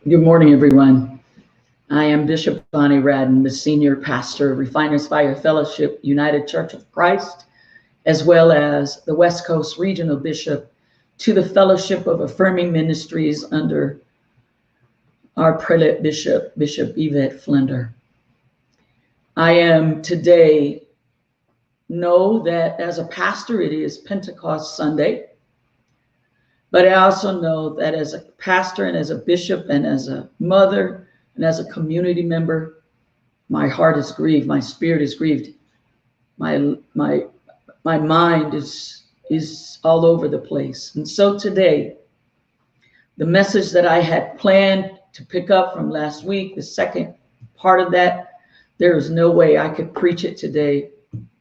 Good morning, everyone. I am Bishop Bonnie Radden, the senior pastor of Refiners Fire Fellowship United Church of Christ, as well as the West Coast Regional Bishop to the Fellowship of Affirming Ministries under our prelate bishop, Bishop Yvette Flender. I am today, know that as a pastor, it is Pentecost Sunday. But I also know that as a pastor and as a bishop and as a mother and as a community member, my heart is grieved, my spirit is grieved, my mind is all over the place. And so today, the message that I had planned to pick up from last week, the second part of that, there is no way I could preach it today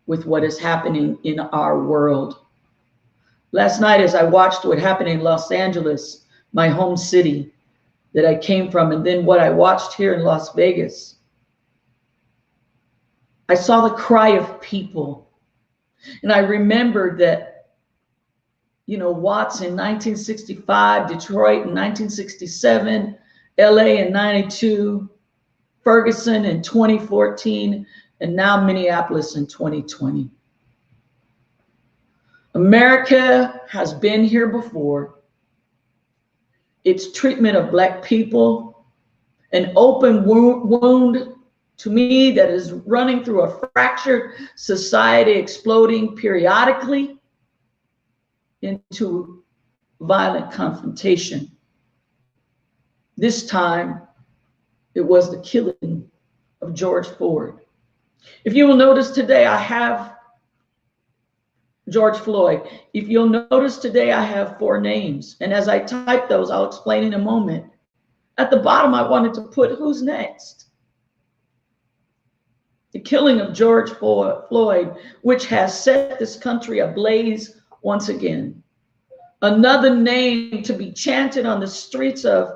with what is happening in our world. Last night, as I watched what happened in Los Angeles, my home city that I came from, and then what I watched here in Las Vegas, I saw the cry of people. And I remembered that, Watts in 1965, Detroit in 1967, LA in 92, Ferguson in 2014, and now Minneapolis in 2020. America has been here before. Its treatment of Black people, an open wound to me that is running through a fractured society, exploding periodically into violent confrontation. This time, it was the killing of George Floyd. If you will notice today, I have George Floyd. If you'll notice today, I have 4 names. And as I type those, I'll explain in a moment. At the bottom, I wanted to put who's next. The killing of George Floyd, which has set this country ablaze once again. Another name to be chanted on the streets of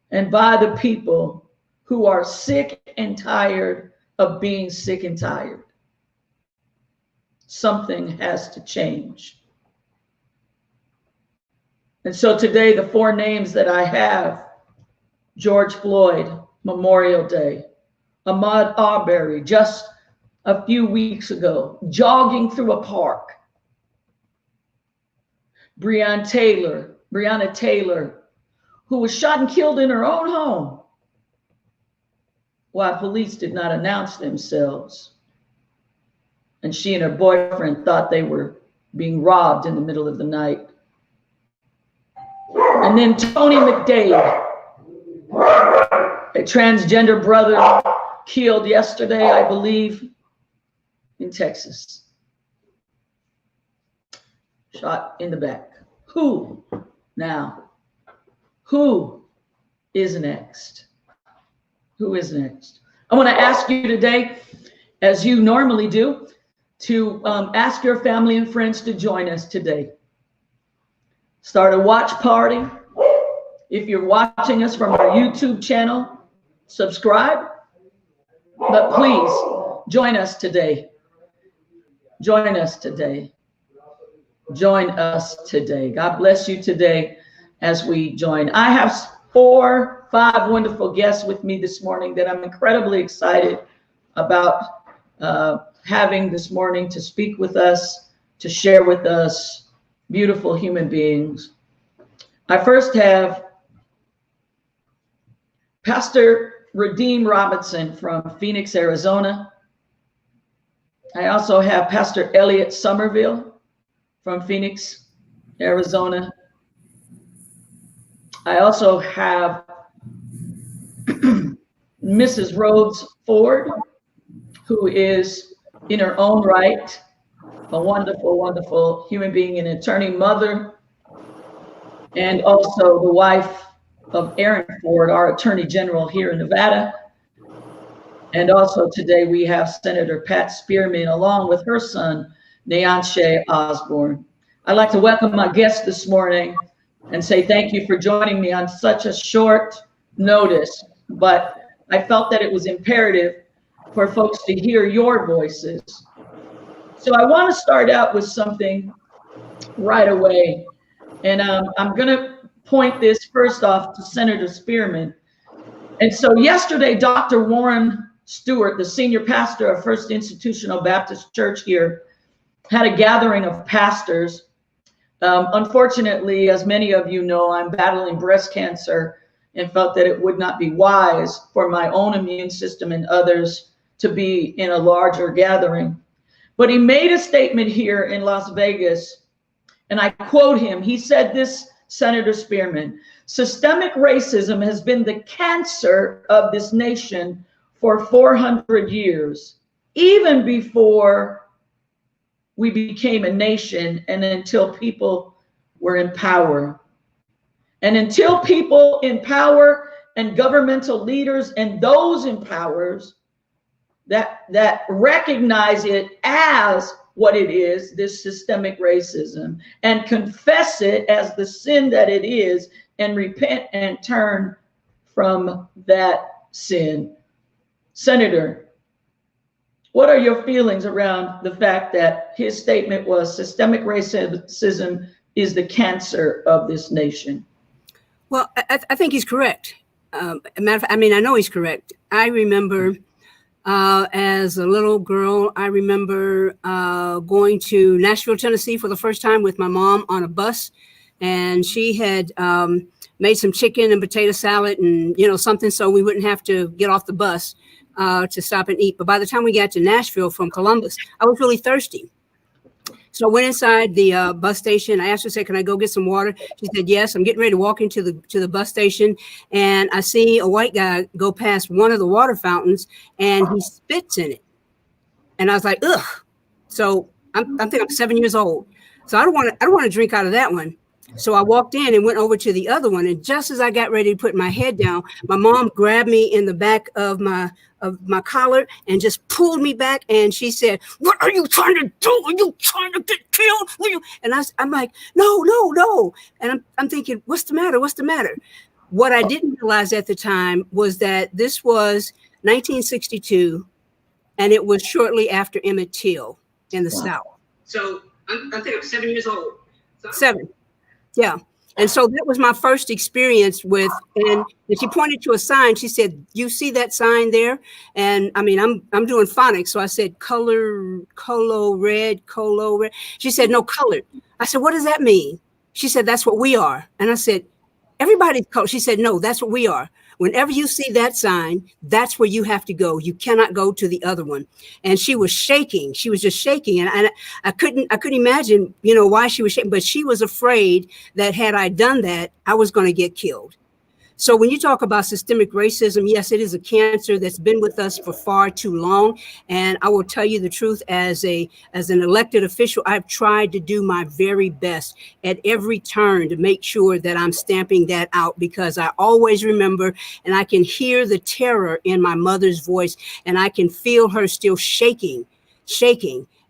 and by the people who are sick and tired of being sick and tired. Something has to change. And so today, the 4 names that I have: George Floyd, Memorial Day; Ahmaud Arbery, just a few weeks ago, jogging through a park; Breonna Taylor, who was shot and killed in her own home while police did not announce themselves. And she and her boyfriend thought they were being robbed in the middle of the night. And then Tony McDade, a transgender brother, killed yesterday, I believe, in Texas. Shot in the back. Who now? Who is next? Who is next? I want to ask you today, as you normally do, to ask your family and friends to join us today. Start a watch party. If you're watching us from our YouTube channel, subscribe. But please join us today. Join us today. Join us today. God bless you today as we join. I have 5 wonderful guests with me this morning that I'm incredibly excited about having this morning to speak with us, to share with us, beautiful human beings. I first have Pastor Redeem Robinson from Phoenix, Arizona. I also have Pastor Elliott Summerville from Phoenix, Arizona. I also have Mrs. Rhodes Ford, who is in her own right a wonderful, wonderful human being, an attorney, mother, and also the wife of Aaron Ford, our Attorney General here in Nevada. And also today we have Senator Pat Spearman along with her son, Neanshe Osborne. I'd like to welcome my guests this morning and say thank you for joining me on such a short notice, but I felt that it was imperative for folks to hear your voices. So I want to start out with something right away. And I'm going to point this first off to Senator Spearman. And so yesterday, Dr. Warren Stewart, the senior pastor of First Institutional Baptist Church here, had a gathering of pastors. Unfortunately, as many of you know, I'm battling breast cancer and felt that it would not be wise for my own immune system and others to be in a larger gathering. But he made a statement here in Las Vegas, and I quote him. He said this, Senator Spearman: "Systemic racism has been the cancer of this nation for 400 years, even before we became a nation and until people were in power. And until people in power and governmental leaders and those in powers that recognize it as what it is, this systemic racism, and confess it as the sin that it is, and repent and turn from that sin." Senator, what are your feelings around the fact that his statement was systemic racism is the cancer of this nation? Well, I think he's correct. Matter of fact, I mean, I know he's correct. I remember as a little girl, I remember going to Nashville, Tennessee for the first time with my mom on a bus, and she had made some chicken and potato salad and, you know, something so we wouldn't have to get off the bus to stop and eat. But by the time we got to Nashville from Columbus, I was really thirsty. So I went inside the bus station. I asked her, "Can I go get some water?" She said, "Yes." I'm getting ready to walk into the bus station, and I see a white guy go past one of the water fountains, and he spits in it. And I was like, "Ugh!" So I think I'm 7 years old, so I don't want to drink out of that one. So I walked in and went over to the other one, and just as I got ready to put my head down, my mom grabbed me in the back of my collar and just pulled me back, and she said, "What are you trying to do? Are you trying to get killed?" And I'm like, no. And I'm thinking, what's the matter? What's the matter? What I didn't realize at the time was that this was 1962, and it was shortly after Emmett Till in the South. So I think I'm 7 years old. Seven. Yeah. And so that was my first experience with, and she pointed to a sign. She said, "You see that sign there?" And I mean, I'm doing phonics. So I said, colo red. She said, "No, colored." I said, "What does that mean?" She said, "That's what we are." And I said, "Everybody's colored." She said, "No, that's what we are. Whenever you see that sign, that's where you have to go. You cannot go to the other one." And she was shaking. She was just shaking. And I couldn't imagine, you know, why she was shaking, but she was afraid that had I done that, I was going to get killed. So when you talk about systemic racism, yes, it is a cancer that's been with us for far too long. And I will tell you the truth, as an elected official, I've tried to do my very best at every turn to make sure that I'm stamping that out, because I always remember, and I can hear the terror in my mother's voice, and I can feel her still shaking.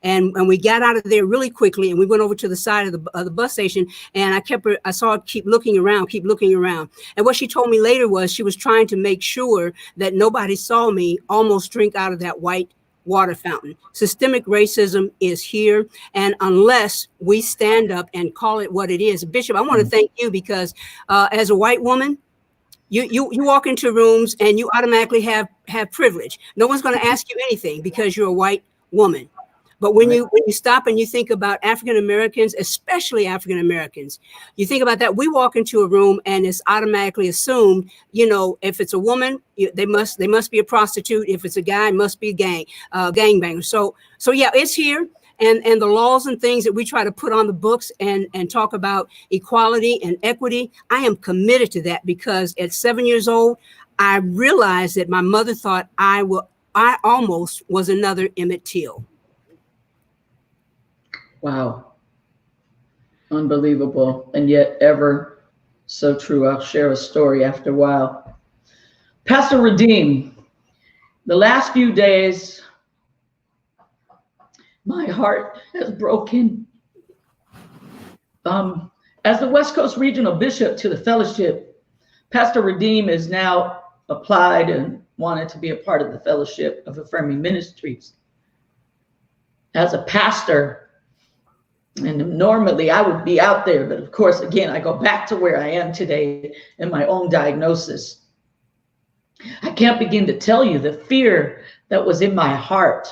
And we got out of there really quickly, and we went over to the side of the bus station, and I saw her keep looking around. And what she told me later was she was trying to make sure that nobody saw me almost drink out of that white water fountain. Systemic racism is here, and unless we stand up and call it what it is. Bishop, I want to thank you, because as a white woman, you walk into rooms and you automatically have privilege. No one's going to ask you anything because you're a white woman. But when you stop and you think about African Americans, especially African Americans, you think about that. We walk into a room and it's automatically assumed, you know, if it's a woman, they must be a prostitute. If it's a guy, it must be a gangbanger. So yeah, it's here. And the laws and things that we try to put on the books and talk about equality and equity, I am committed to that, because at 7 years old, I realized that my mother thought I almost was another Emmett Till. Wow. Unbelievable. And yet ever so true. I'll share a story after a while. Pastor Redeem, the last few days, my heart has broken. As the West Coast Regional Bishop to the Fellowship, Pastor Redeem is now applied and wanted to be a part of the Fellowship of Affirming Ministries. As a pastor, and normally I would be out there, but of course, again, I go back to where I am today in my own diagnosis. I can't begin to tell you the fear that was in my heart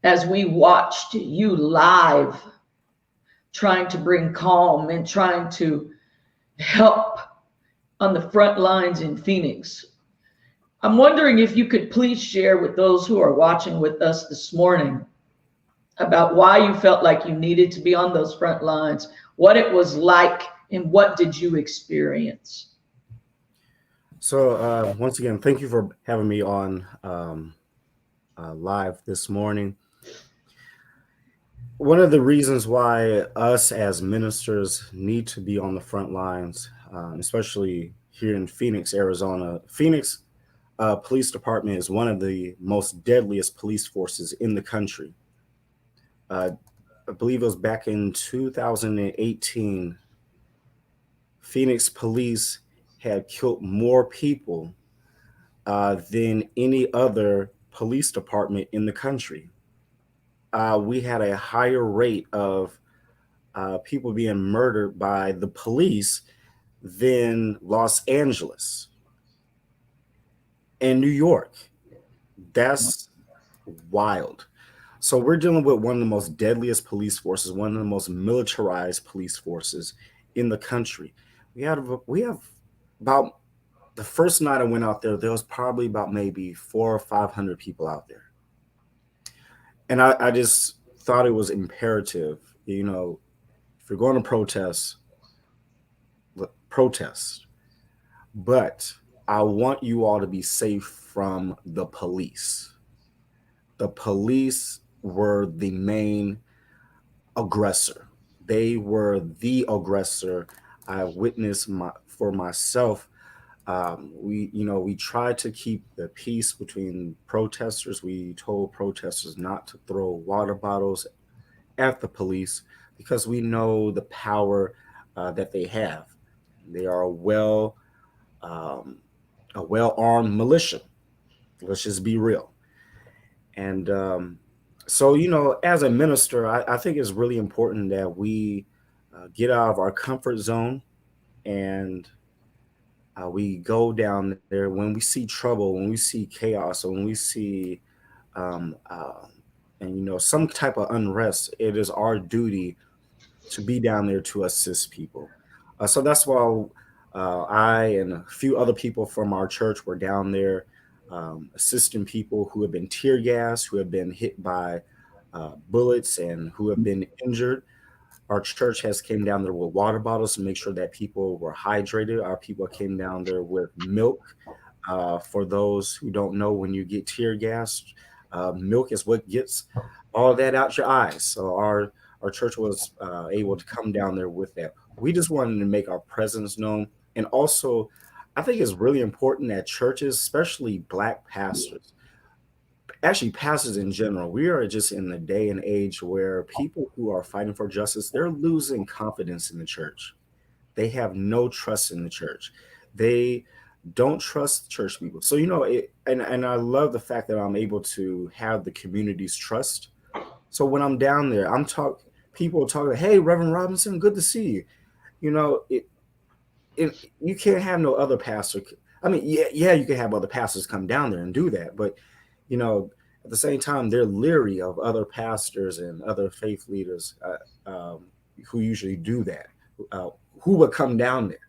as we watched you live, trying to bring calm and trying to help on the front lines in Phoenix. I'm wondering if you could please share with those who are watching with us this morning about why you felt like you needed to be on those front lines, what it was like, and what did you experience? So once again, thank you for having me on live this morning. One of the reasons why us as ministers need to be on the front lines, especially here in Phoenix, Arizona. Phoenix Police Department is one of the most deadliest police forces in the country. I believe it was back in 2018, Phoenix police had killed more people than any other police department in the country. We had a higher rate of people being murdered by the police than Los Angeles and New York. That's wild. So we're dealing with one of the most deadliest police forces, one of the most militarized police forces in the country. We have about, the first night I went out there, there was probably about maybe 400 or 500 people out there. And I just thought it was imperative, you know, if you're going to protest, protest. But I want you all to be safe from the police. The police were the main aggressor. They were the aggressor. I witnessed for myself. We tried to keep the peace between protesters. We told protesters not to throw water bottles at the police because we know the power that they have. They are a well-armed militia. Let's just be real. And so, you know, as a minister, I think it's really important that we get out of our comfort zone and we go down there when we see trouble, when we see chaos, or when we see, some type of unrest. It is our duty to be down there to assist people. So that's why I and a few other people from our church were down there assisting people who have been tear gassed, who have been hit by bullets, and who have been injured. Our church has came down there with water bottles to make sure that people were hydrated. Our people came down there with milk. For those who don't know, when you get tear gassed, milk is what gets all that out your eyes. So our church was able to come down there with that. We just wanted to make our presence known. And also, I think it's really important that churches, especially Black pastors, actually pastors in general, we are just in the day and age where people who are fighting for justice, they're losing confidence in the church. They have no trust in the church. They don't trust church people. So, you know, and I love the fact that I'm able to have the community's trust. So when I'm down there, people are talking, hey, Reverend Robinson, good to see you. You know, you can't have no other pastor. I mean, yeah, you can have other pastors come down there and do that, but you know, at the same time, they're leery of other pastors and other faith leaders who usually do that, who would come down there.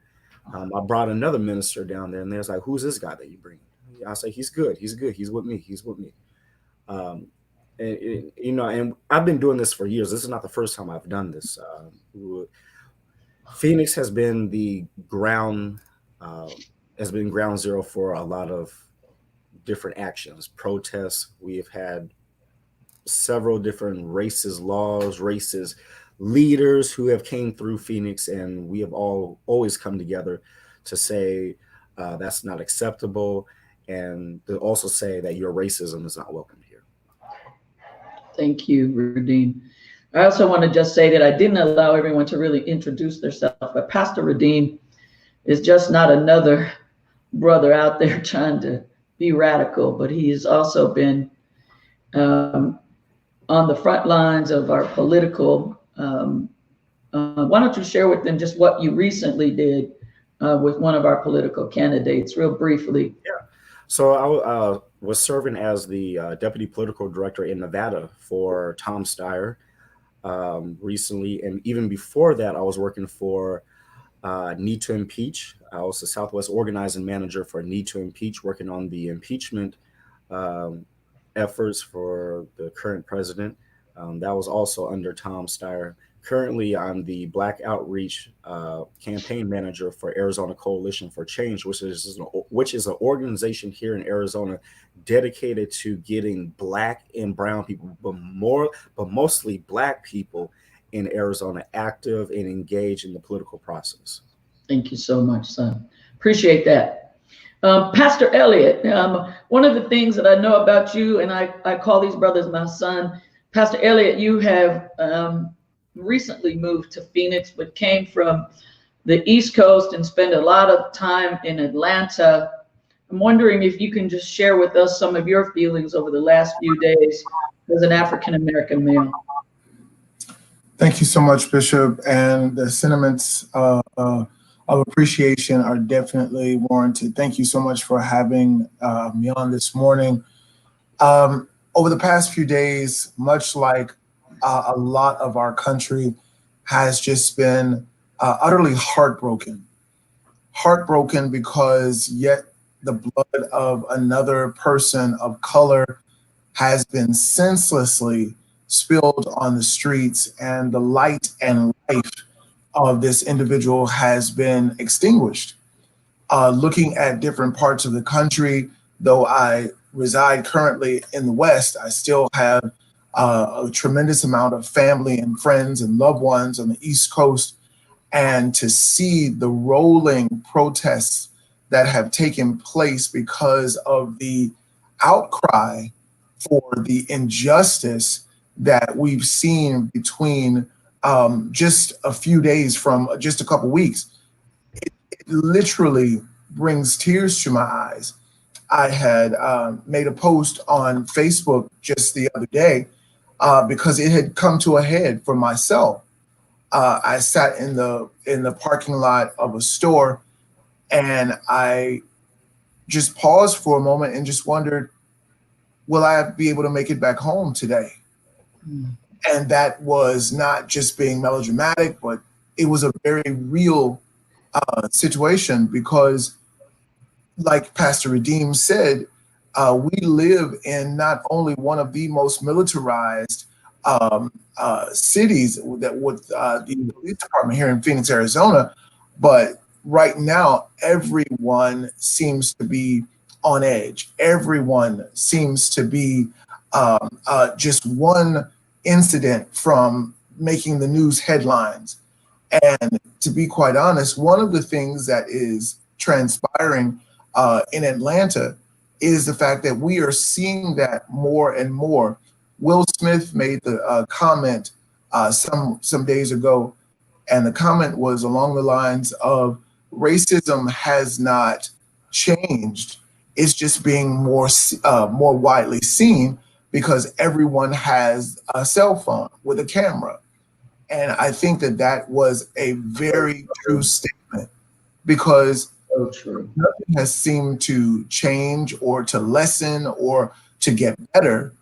I brought another minister down there, and there's like, who's this guy that you bring? I say, he's good. He's with me. And I've been doing this for years. This is not the first time I've done this. Phoenix has been ground zero for a lot of different actions, protests. We have had several different racist laws, racist leaders who have came through Phoenix, and we have always come together to say that's not acceptable, and to also say that your racism is not welcome here. Thank you, Radine. I also want to just say that I didn't allow everyone to really introduce themselves, but Pastor Radine is just not another brother out there trying to be radical, but he has also been on the front lines of our political. Why don't you share with them just what you recently did with one of our political candidates, real briefly? Yeah. So I was serving as the deputy political director in Nevada for Tom Steyer recently, and even before that, I was working for Need to Impeach. I was the Southwest organizing manager for Need to Impeach, working on the impeachment um, efforts for the current president. That was also under Tom Steyer. Currently, I'm the Black Outreach campaign manager for Arizona Coalition for Change, which is an organization here in Arizona dedicated to getting Black and Brown people, but mostly Black people in Arizona active and engaged in the political process. Thank you so much, son. Appreciate that. Pastor Elliott, one of the things that I know about you, and I call these brothers my son, Pastor Elliott, you have recently moved to Phoenix, but came from the East Coast and spent a lot of time in Atlanta. I'm wondering if you can just share with us some of your feelings over the last few days as an African American male. Thank you so much, Bishop. And the sentiments of appreciation are definitely warranted. Thank you so much for having me on this morning. Over the past few days, much like a lot of our country has just been utterly heartbroken. Heartbroken because yet the blood of another person of color has been senselessly spilled on the streets, and the light and life of this individual has been extinguished. Looking at different parts of the country, though I reside currently in the West, I still have a tremendous amount of family and friends and loved ones on the East Coast. And to see the rolling protests that have taken place because of the outcry for the injustice that we've seen between just a few days from just a couple weeks, it literally brings tears to my eyes. I had made a post on Facebook just the other day because it had come to a head for myself. I sat in the parking lot of a store, and I just paused for a moment and just wondered, will I be able to make it back home today? And that was not just being melodramatic, but it was a very real situation because, like Pastor Redeem said, we live in not only one of the most militarized cities that with the police department here in Phoenix, Arizona, but right now everyone seems to be on edge. Everyone seems to be just one incident from making the news headlines. And to be quite honest, one of the things that is transpiring in Atlanta is the fact that we are seeing that more and more. Will Smith made the comment some days ago, and the comment was along the lines of racism has not changed. It's just being more widely seen because everyone has a cell phone with a camera. And I think that was a very true statement because So true. nothing has seemed to change or to lessen or to get better.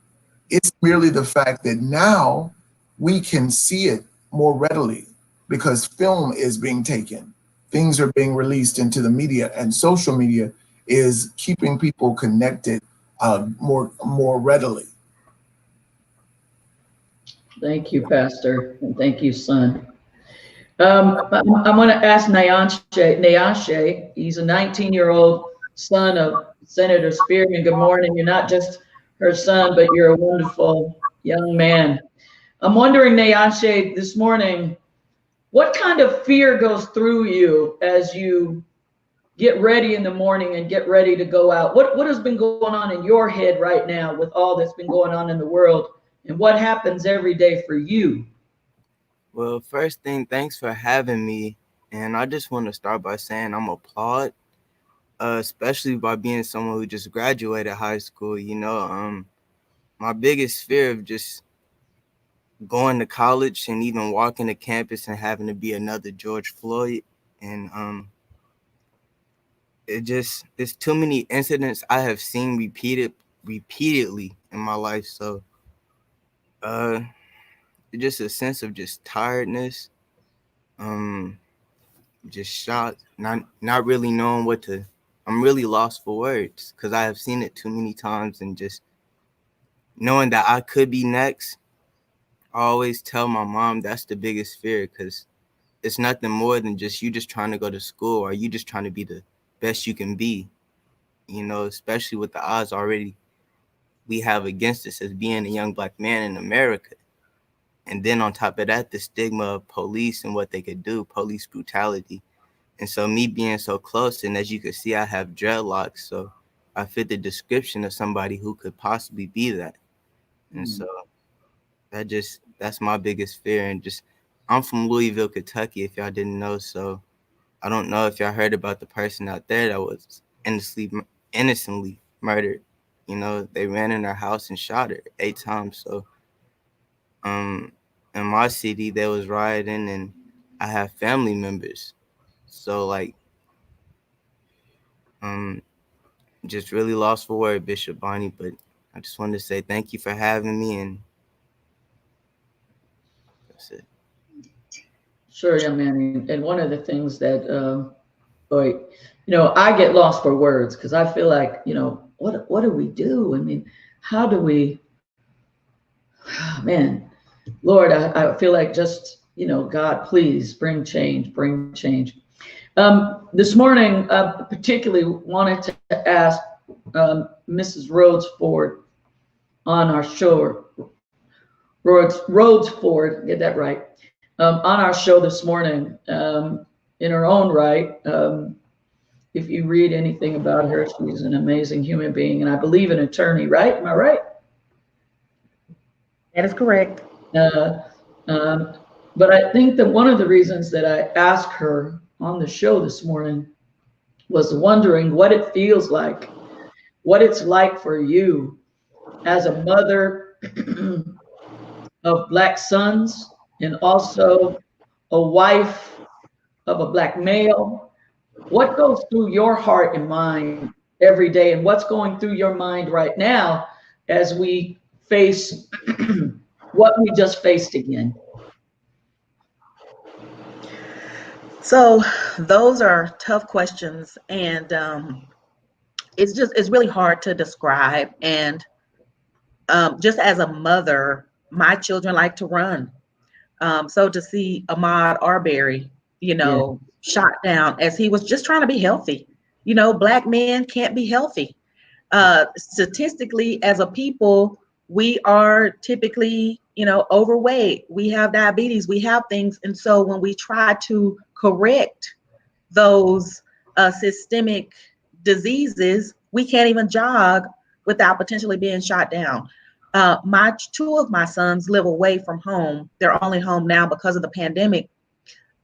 It's merely the fact that now we can see it more readily because film is being taken. Things are being released into the media, and social media is keeping people connected more readily. Thank you, Pastor, and thank you, son. I'm going to ask Nyanshe. He's a 19-year-old son of Senator Spearman. Good morning. You're not just her son, but you're a wonderful young man. I'm wondering, Nyanshe, this morning, what kind of fear goes through you as you get ready in the morning and get ready to go out? What has been going on in your head right now with all that's been going on in the world? And what happens every day for you? Well, first thing, thanks for having me. And I just want to start by saying I'm applaud, especially by being someone who just graduated high school. My biggest fear of just going to college and even walking to campus and having to be another George Floyd. And there's too many incidents I have seen repeatedly in my life. So just a sense of just tiredness, just shocked, not really knowing what to. I'm really lost for words because I have seen it too many times, and just knowing that I could be next. I always tell my mom that's the biggest fear, because it's nothing more than just you just trying to go to school, or you just trying to be the best you can be, especially with the odds already we have against us as being a young Black man in America. And then on top of that, the stigma of police and what they could do, police brutality. And so me being so close, and as you can see, I have dreadlocks, so I fit the description of somebody who could possibly be that. And so that's my biggest fear. And just, I'm from Louisville, Kentucky, if y'all didn't know. So I don't know if y'all heard about the person out there that was innocently murdered. They ran in her house and shot her 8 times. So in my city, there was rioting, and I have family members. So just really lost for word, Bishop Bonnie, but I just wanted to say thank you for having me, and that's it. Sure, young man. And one of the things that, I get lost for words because I feel like, what do we do? I mean, how do we, man, Lord, I feel like just, God, please bring change. This morning, I particularly wanted to ask Mrs. Rhodes Ford on our show, Rhodes Ford, get that right, on our show this morning, in her own right. If you read anything about her, she's an amazing human being, and I believe an attorney, right? Am I right? That is correct. But I think that one of the reasons that I asked her on the show this morning was wondering what it feels like, what it's like for you as a mother of Black sons, and also a wife of a Black male. What goes through your heart and mind every day, and what's going through your mind right now as we face what we just faced again? So those are tough questions, and it's really hard to describe. And just as a mother, my children like to run. So to see Ahmaud Arbery, shot down as he was just trying to be healthy. Black men can't be healthy. Statistically, as a people, we are typically, overweight. We have diabetes, we have things. And so when we try to correct those systemic diseases, we can't even jog without potentially being shot down. Two of my sons live away from home. They're only home now because of the pandemic.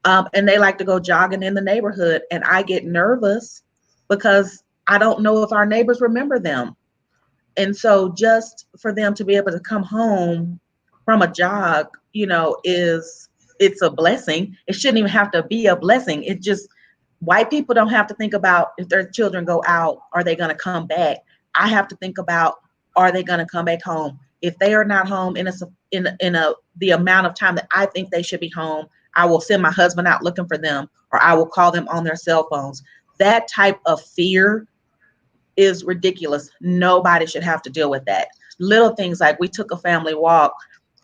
And they like to go jogging in the neighborhood. And I get nervous because I don't know if our neighbors remember them. And so just for them to be able to come home from a jog, it's a blessing. It shouldn't even have to be a blessing. It just, white people don't have to think about if their children go out, are they going to come back? I have to think about, are they going to come back home? If they are not home in the amount of time that I think they should be home, I will send my husband out looking for them, or I will call them on their cell phones. That type of fear is ridiculous. Nobody should have to deal with that. Little things like we took a family walk,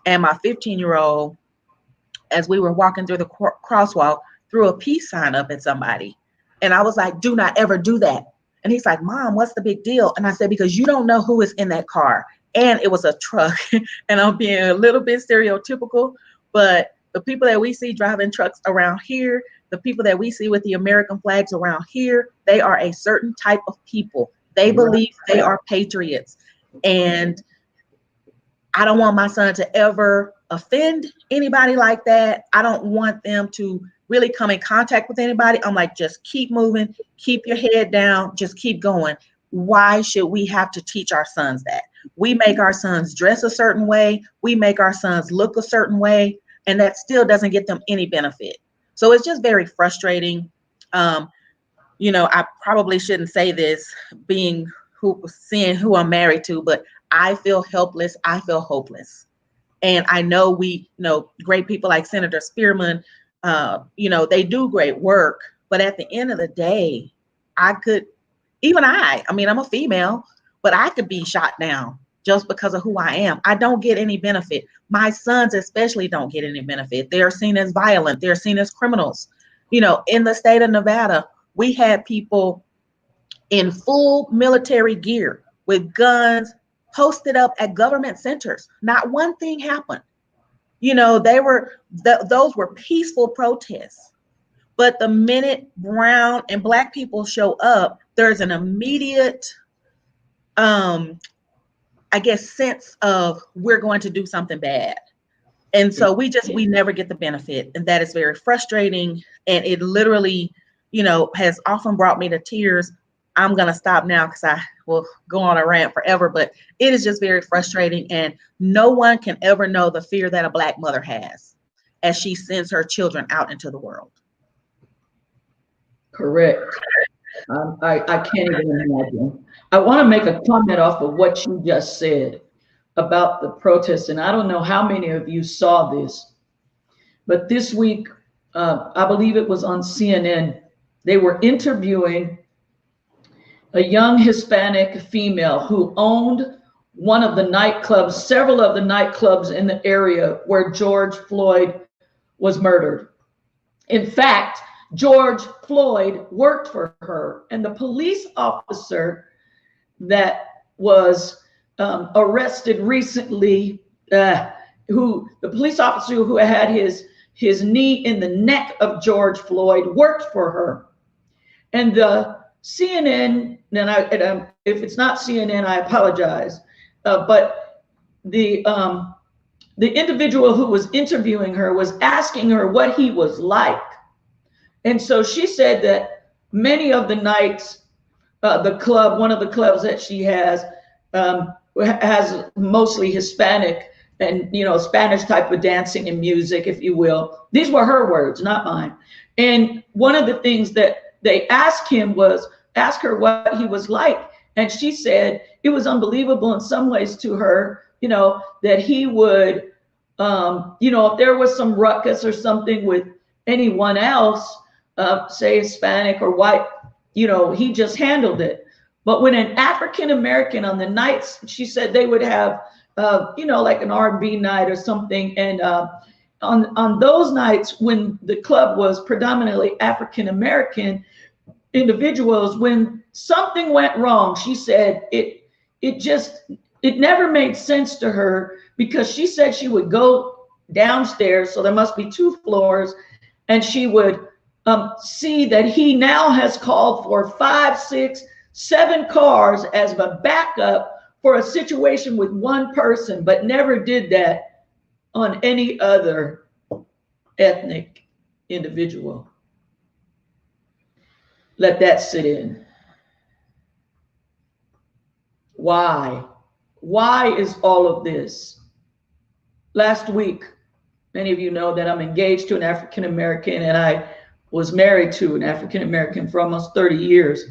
and my 15-year-old, as we were walking through the crosswalk, threw a peace sign up at somebody. And I was like, do not ever do that. And he's like, Mom, what's the big deal? And I said, because you don't know who is in that car. And it was a truck. And I'm being a little bit stereotypical, but the people that we see driving trucks around here, the people that we see with the American flags around here, they are a certain type of people. They believe they are patriots. And I don't want my son to ever offend anybody like that. I don't want them to really come in contact with anybody. I'm like, just keep moving, keep your head down, just keep going. Why should we have to teach our sons that? We make our sons dress a certain way. We make our sons look a certain way, and that still doesn't get them any benefit. So it's just very frustrating. I probably shouldn't say this seeing who I'm married to, but I feel helpless. I feel hopeless. And I know great people like Senator Spearman, they do great work. But at the end of the day, I'm a female, but I could be shot down just because of who I am. I don't get any benefit. My sons especially don't get any benefit. They're seen as violent. They're seen as criminals. In the state of Nevada, we had people in full military gear with guns posted up at government centers. Not one thing happened. Those were peaceful protests. But the minute brown and black people show up, there's an immediate, sense of we're going to do something bad. And so we never get the benefit. And that is very frustrating. And it literally, has often brought me to tears. I'm going to stop now because I will go on a rant forever, but it is just very frustrating. And no one can ever know the fear that a Black mother has as she sends her children out into the world. Correct. I can't even imagine. I want to make a comment off of what you just said about the protests. And I don't know how many of you saw this, but this week, I believe it was on CNN, they were interviewing a young Hispanic female who owned one of the nightclubs, several of the nightclubs in the area where George Floyd was murdered. In fact, George Floyd worked for her, and the police officer that was arrested recently, the police officer who had his knee in the neck of George Floyd worked for her. And the CNN, and if it's not CNN, I apologize, but the individual who was interviewing her was asking her what he was like. And so she said that many of the nights, one of the clubs that she has mostly Hispanic and, Spanish type of dancing and music, if you will. These were her words, not mine. And one of the things that they asked her what he was like. And she said it was unbelievable in some ways to her, that he would, if there was some ruckus or something with anyone else, say Hispanic or white, he just handled it. But when an African-American on the nights, she said they would have, like an R&B night or something. And on those nights when the club was predominantly African-American individuals, when something went wrong, she said it never made sense to her, because she said she would go downstairs, so there must be 2 floors, and she would see that he now has called for 5, 6, 7 cars as a backup for a situation with one person, but never did that on any other ethnic individual. Let that sit in. Why? Why is all of this? Last week, many of you know that I'm engaged to an African-American, and I was married to an African-American for almost 30 years.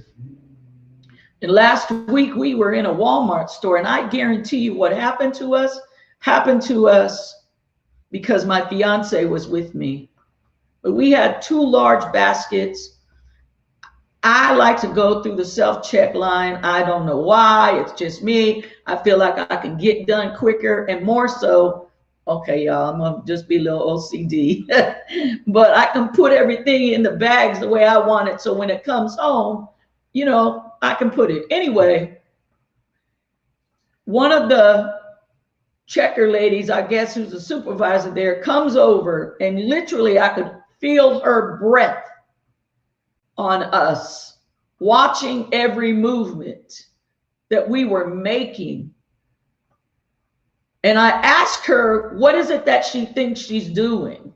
And last week we were in a Walmart store, and I guarantee you what happened to us because my fiance was with me. But we had 2 large baskets. I like to go through the self-check line. I don't know why. It's just me. I feel like I can get done quicker, and more so, okay, y'all, I'm gonna just be a little OCD, but I can put everything in the bags the way I want it. So when it comes home, I can put it. Anyway, one of the checker ladies, I guess, who's a supervisor there, comes over, and literally I could feel her breath on us, watching every movement that we were making. And I asked her, what is it that she thinks she's doing?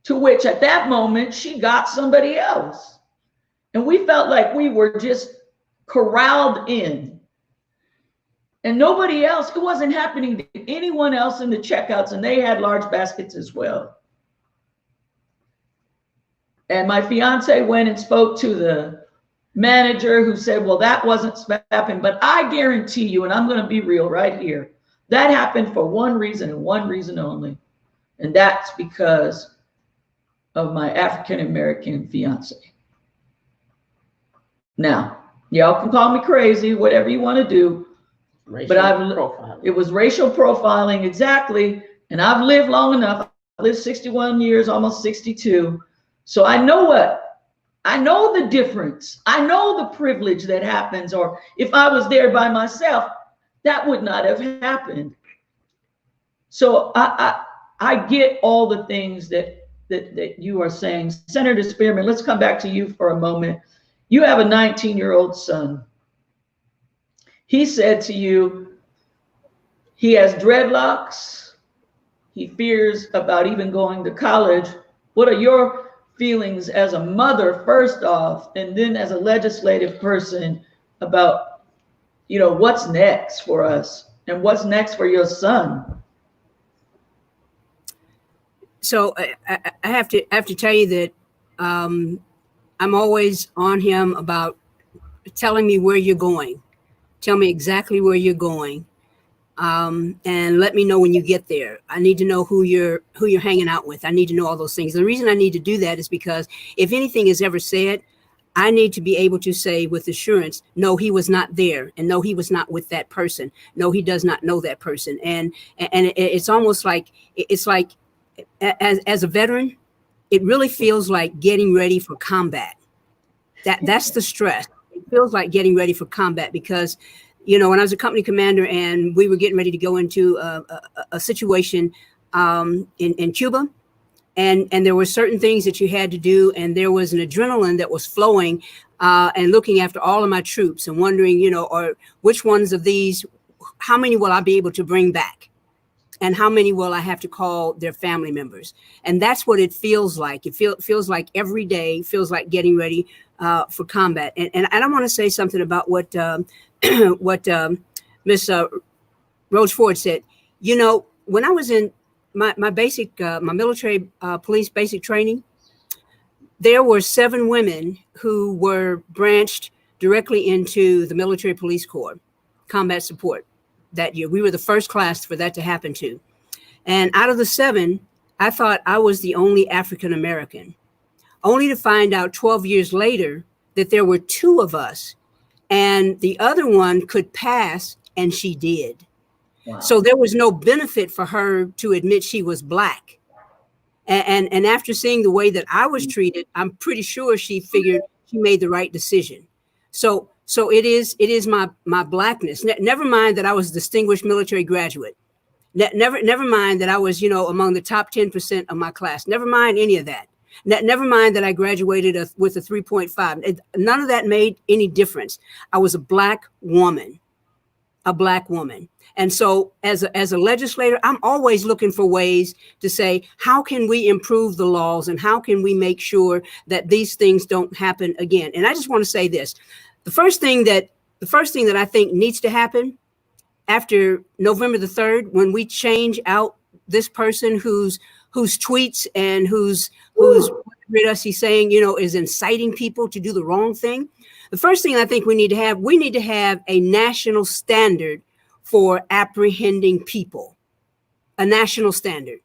To which at that moment, she got somebody else. And we felt like we were just corralled in. And nobody else, it wasn't happening to anyone else in the checkouts, and they had large baskets as well. And my fiance went and spoke to the manager, who said, well, that wasn't happening. But I guarantee you, and I'm going to be real right here, that happened for one reason and one reason only. And that's because of my African-American fiance. Now, y'all can call me crazy, whatever you want to do. But it was racial profiling, exactly. And I've lived long enough. I've lived 61 years, almost 62. So I know the difference. I know the privilege that happens. Or if I was there by myself, that would not have happened. So I get all the things that you are saying. Senator Spearman, let's come back to you for a moment. You have a 19-year-old son. He said to you, he has dreadlocks. He fears about even going to college. What are your feelings as a mother, first off, and then as a legislative person about, what's next for us and what's next for your son? So I have to tell you that I'm always on him about telling me where you're going. Tell me exactly where you're going, and let me know when you get there. I need to know who you're hanging out with. I need to know all those things. The reason I need to do that is because if anything is ever said, I need to be able to say with assurance, no, he was not there, and no, he was not with that person. No, he does not know that person. And it's almost like as a veteran, it really feels like getting ready for combat. That's the stress. It feels like getting ready for combat because, when I was a company commander and we were getting ready to go into a situation in Cuba, and there were certain things that you had to do, and there was an adrenaline that was flowing, and looking after all of my troops and wondering, or which ones of these, how many will I be able to bring back? And how many will I have to call their family members? And that's what it feels like. It feels like every day feels like getting ready for combat. And I want to say something about what Miss Rose Ford said. When I was in my military police basic training, there were 7 women who were branched directly into the military police corps, combat support. That year, we were the first class for that to happen to. And out of the 7, I thought I was the only African American, only to find out 12 years later that there were 2 of us and the other one could pass, and she did. Wow. So there was no benefit for her to admit she was Black. And after seeing the way that I was treated, I'm pretty sure she figured she made the right decision. So it is my Blackness. Never mind that I was a distinguished military graduate. Never mind that I was, among the top 10% of my class. Never mind any of that. Never mind that I graduated with a 3.5. None of that made any difference. I was a Black woman. And so as a legislator, I'm always looking for ways to say, how can we improve the laws and how can we make sure that these things don't happen again? And I just want to say this. The first thing that I think needs to happen after November the 3rd, when we change out this person whose tweets and whose he's saying, is inciting people to do the wrong thing. The first thing I think we need to have a national standard for apprehending people, a national standard.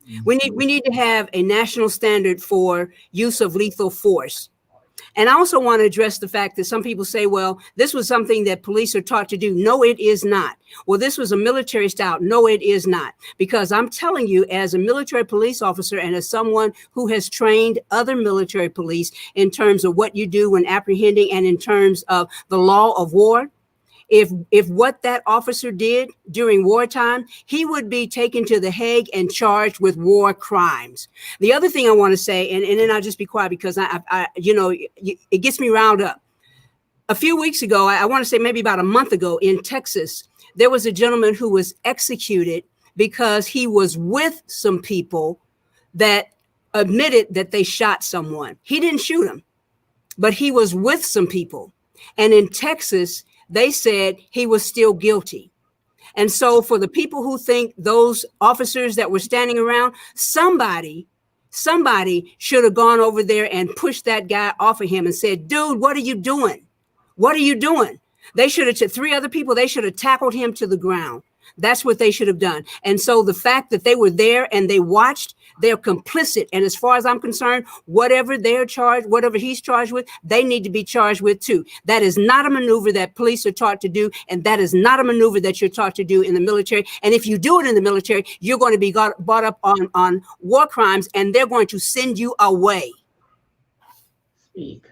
Mm-hmm. We need to have a national standard for use of lethal force. And I also want to address the fact that some people say, well, this was something that police are taught to do. No, it is not. Well, this was a military style. No, it is not. Because I'm telling you, as a military police officer and as someone who has trained other military police in terms of what you do when apprehending and in terms of the law of war, if what that officer did during wartime, he would be taken to The Hague and charged with war crimes. The other thing I want to say, and then I'll just be quiet because it gets me riled up. A few weeks ago, I want to say maybe about a month ago in Texas, there was a gentleman who was executed because he was with some people that admitted that they shot someone. He didn't shoot him, but he was with some people. And in Texas, they said he was still guilty. And so for the people who think those officers that were standing around, somebody somebody should have gone over there and pushed that guy off of him and said, dude, what are you doing? What are you doing? They should have, three other people, they should have tackled him to the ground. That's what they should have done. And so the fact that they were there and they watched, they're complicit. And as far as I'm concerned, whatever they're charged, whatever he's charged with, they need to be charged with too. That is not a maneuver that police are taught to do. And that is not a maneuver that you're taught to do in the military. And if you do it in the military, you're going to be brought up on war crimes, and they're going to send you away. Speak.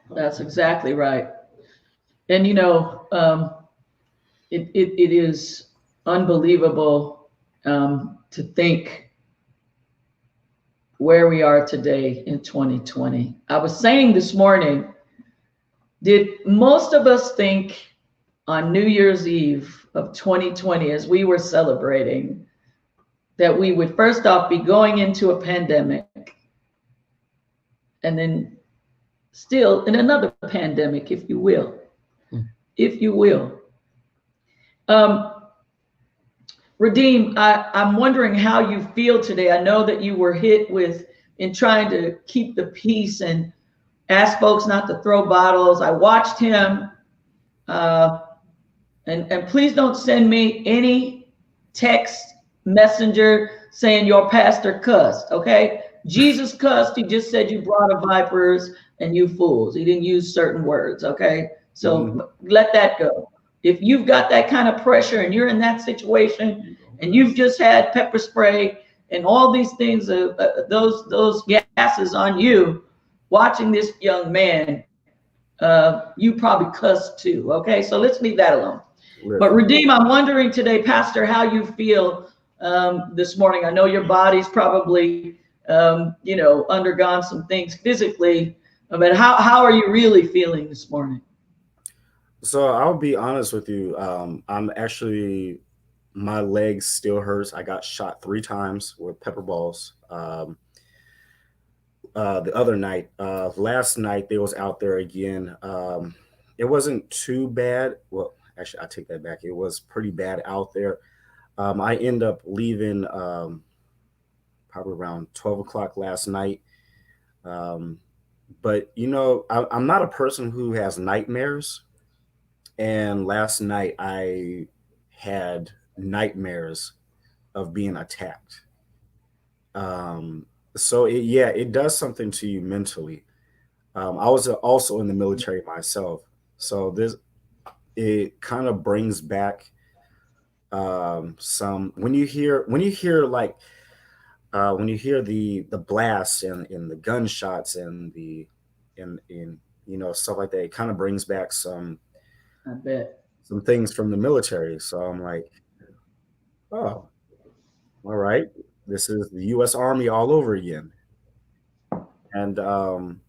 That's exactly right. And, you know, it is unbelievable to think where we are today in 2020. I was saying this morning, did most of us think on New Year's Eve of 2020, as we were celebrating, that we would first off be going into a pandemic and then still in another pandemic, if you will, if you will. Redeem, I'm wondering how you feel today. I know that you were hit with in trying to keep the peace and ask folks not to throw bottles. I watched him, and please don't send me any text messenger saying your pastor cussed, okay? Jesus cussed. He just said you brought of vipers and you fools. He didn't use certain words, okay? So let that go. If you've got that kind of pressure and you're in that situation and you've just had pepper spray and all these things, those gases on you, watching this young man, you probably cussed too, okay? So let's leave that alone. But Redeem, I'm wondering today, Pastor, how you feel this morning. I know your body's probably, you know, undergone some things physically, but how are you really feeling this morning? So I'll be honest with you. I'm actually, my legs still hurts. I got shot 3 times with pepper balls. The other night, last night they was out there again. It wasn't too bad. Well, actually, I take that back. It was pretty bad out there. I end up leaving probably around 12 o'clock last night. But you know, I'm not a person who has nightmares. And last night I had nightmares of being attacked. So it does something to you mentally. I was also in the military myself. So it kind of brings back some, when you hear like, when you hear the blasts and the gunshots and you know, stuff like that, it kind of brings back some, I bet, some things from the military. So I'm like, oh, all right, this is the U.S. Army all over again. And so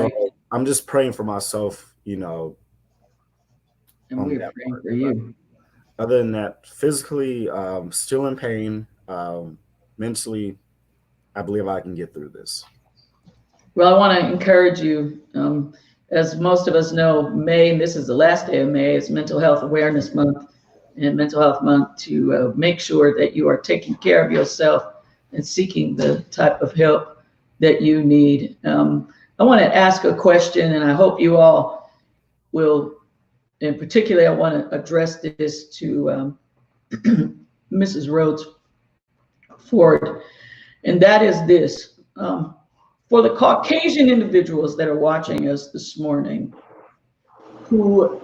right. I'm just praying for myself, you know. And we're praying for you. Other than that, physically, still in pain. Mentally, I believe I can get through this. Well, I want to encourage you. As most of us know, May, and this is the last day of May, is Mental Health Awareness Month and Mental Health Month, to make sure that you are taking care of yourself and seeking the type of help that you need. I want to ask a question, and I hope you all will, and particularly I want to address this to Mrs. Rhodes Ford, and that is this. For the Caucasian individuals that are watching us this morning, who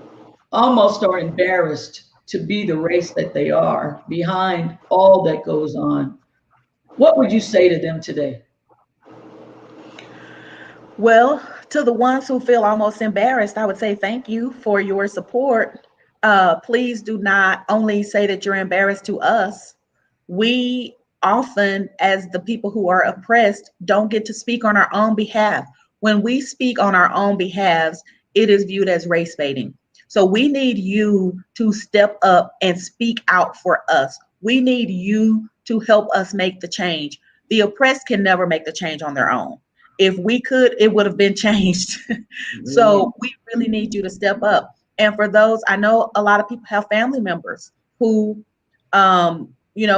almost are embarrassed to be the race that they are behind all that goes on, what would you say to them today? Well, to the ones who feel almost embarrassed, I would say thank you for your support. Please do not only say that you're embarrassed to us. We often, as the people who are oppressed, don't get to speak on our own behalf. When we speak on our own behalves, it is viewed as race baiting. So we need you to step up and speak out for us. We need you to help us make the change. The oppressed can never make the change on their own. If we could, it would have been changed. So we really need you to step up. And for those, I know a lot of people have family members who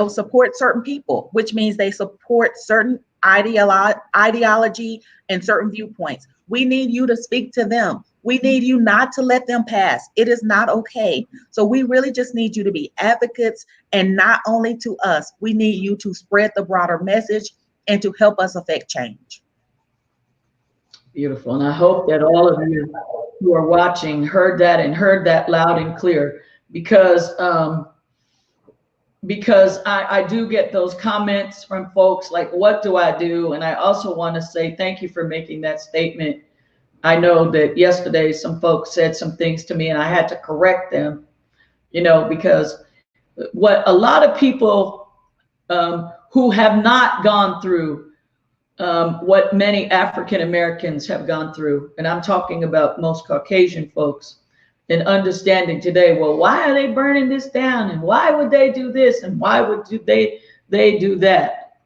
support certain people, which means they support certain ideology and certain viewpoints. We need you to speak to them. We need you not to let them pass. It is not okay. So we really just need you to be advocates, and not only to us, we need you to spread the broader message and to help us affect change. Beautiful. And I hope that all of you who are watching heard that and heard that loud and clear, because I do get those comments from folks like, what do I do? And I also want to say thank you for making that statement. I know that yesterday some folks said some things to me and I had to correct them, because what a lot of people who have not gone through what many African Americans have gone through, and I'm talking about most Caucasian folks, and understanding today, well, why are they burning this down, and why would they do this, and why would they do that?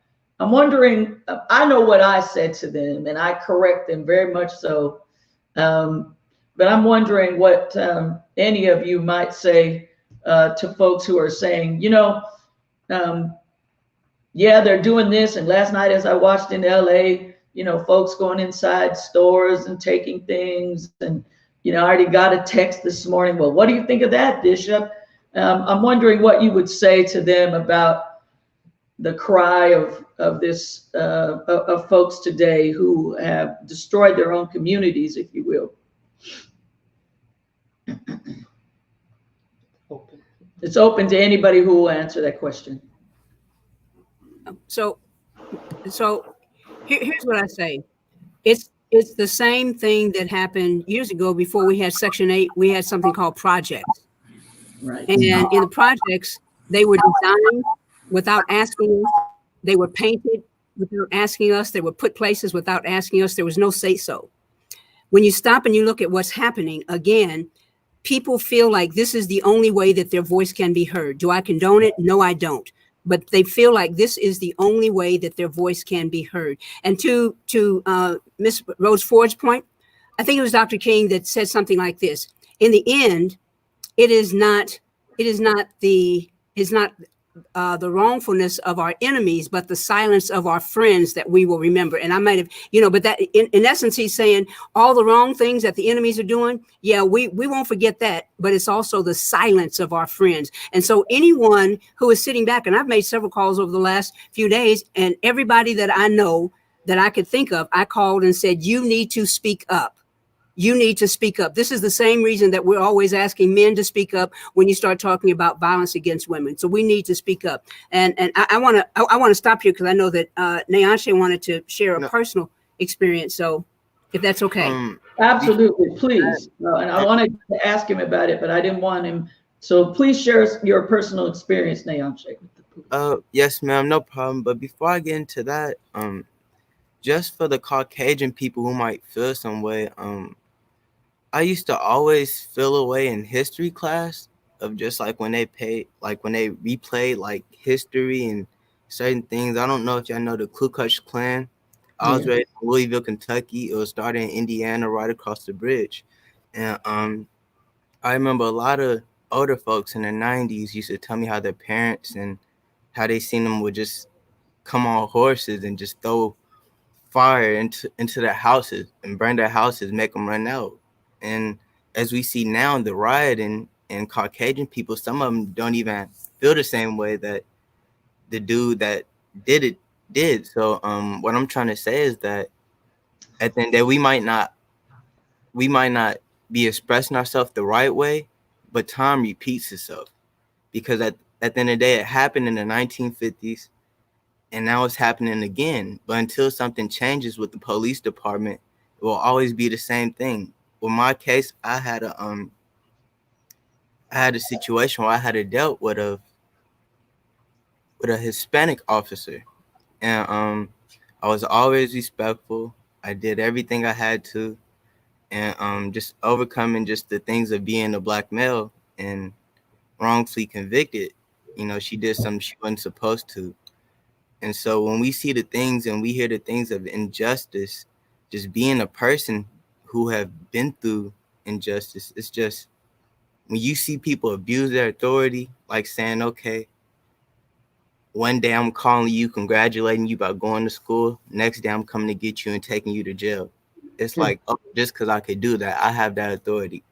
I'm wondering, I know what I said to them, and I correct them very much so, but I'm wondering what any of you might say to folks who are saying, yeah, they're doing this. And last night, as I watched in LA, folks going inside stores and taking things. And, I already got a text this morning. Well, what do you think of that, Bishop? I'm wondering what you would say to them about the cry of this of folks today who have destroyed their own communities, if you will. It's open to anybody who will answer that question. So here's what I say. It's the same thing that happened years ago. Before we had Section 8, we had something called projects. Right. And in the projects, they were designed without asking us. They were painted without asking us. They were put places without asking us. There was no say so. When you stop and you look at what's happening, again, people feel like this is the only way that their voice can be heard. Do I condone it? No, I don't. But they feel like this is the only way that their voice can be heard. And to Ms. Rose Ford's point, I think it was Dr. King that said something like this. In the end, it is not the wrongfulness of our enemies, but the silence of our friends that we will remember. And I might have, but that in essence, he's saying all the wrong things that the enemies are doing. Yeah, we won't forget that, but it's also the silence of our friends. And so anyone who is sitting back, and I've made several calls over the last few days, and everybody that I know that I could think of, I called and said, you need to speak up. You need to speak up. This is the same reason that we're always asking men to speak up when you start talking about violence against women. So we need to speak up. And I want to stop here because I know that Nyanshe wanted to share a personal experience. So if that's okay. Absolutely, please. And I wanted to ask him about it, but I didn't want him. So please share your personal experience, Nyanshe. Yes, ma'am, no problem. But before I get into that, just for the Caucasian people who might feel some way, I used to always feel a way in history class of just like when they replayed like history and certain things. I don't know if y'all know the Ku Klux Klan. I was raised in Louisville, Kentucky. It was started in Indiana, right across the bridge. And I remember a lot of older folks in the 90s used to tell me how their parents and how they seen them would just come on horses and just throw fire into their houses and burn their houses, make them run out. And as we see now, the rioting and Caucasian people, some of them don't even feel the same way that the dude that did it did. So what I'm trying to say is that at the end that we might not be expressing ourselves the right way, but time repeats itself. Because at the end of the day, it happened in the 1950s, and now it's happening again. But until something changes with the police department, it will always be the same thing. With my case, I had a situation where I had to dealt with a Hispanic officer, and I was always respectful. I did everything I had to, and just overcoming just the things of being a Black male and wrongfully convicted. She did something she wasn't supposed to. And so when we see the things and we hear the things of injustice, just being a person who have been through injustice, it's just when you see people abuse their authority, like saying, okay, one day I'm calling you, congratulating you about going to school. Next day I'm coming to get you and taking you to jail. It's like, oh, just because I could do that, I have that authority.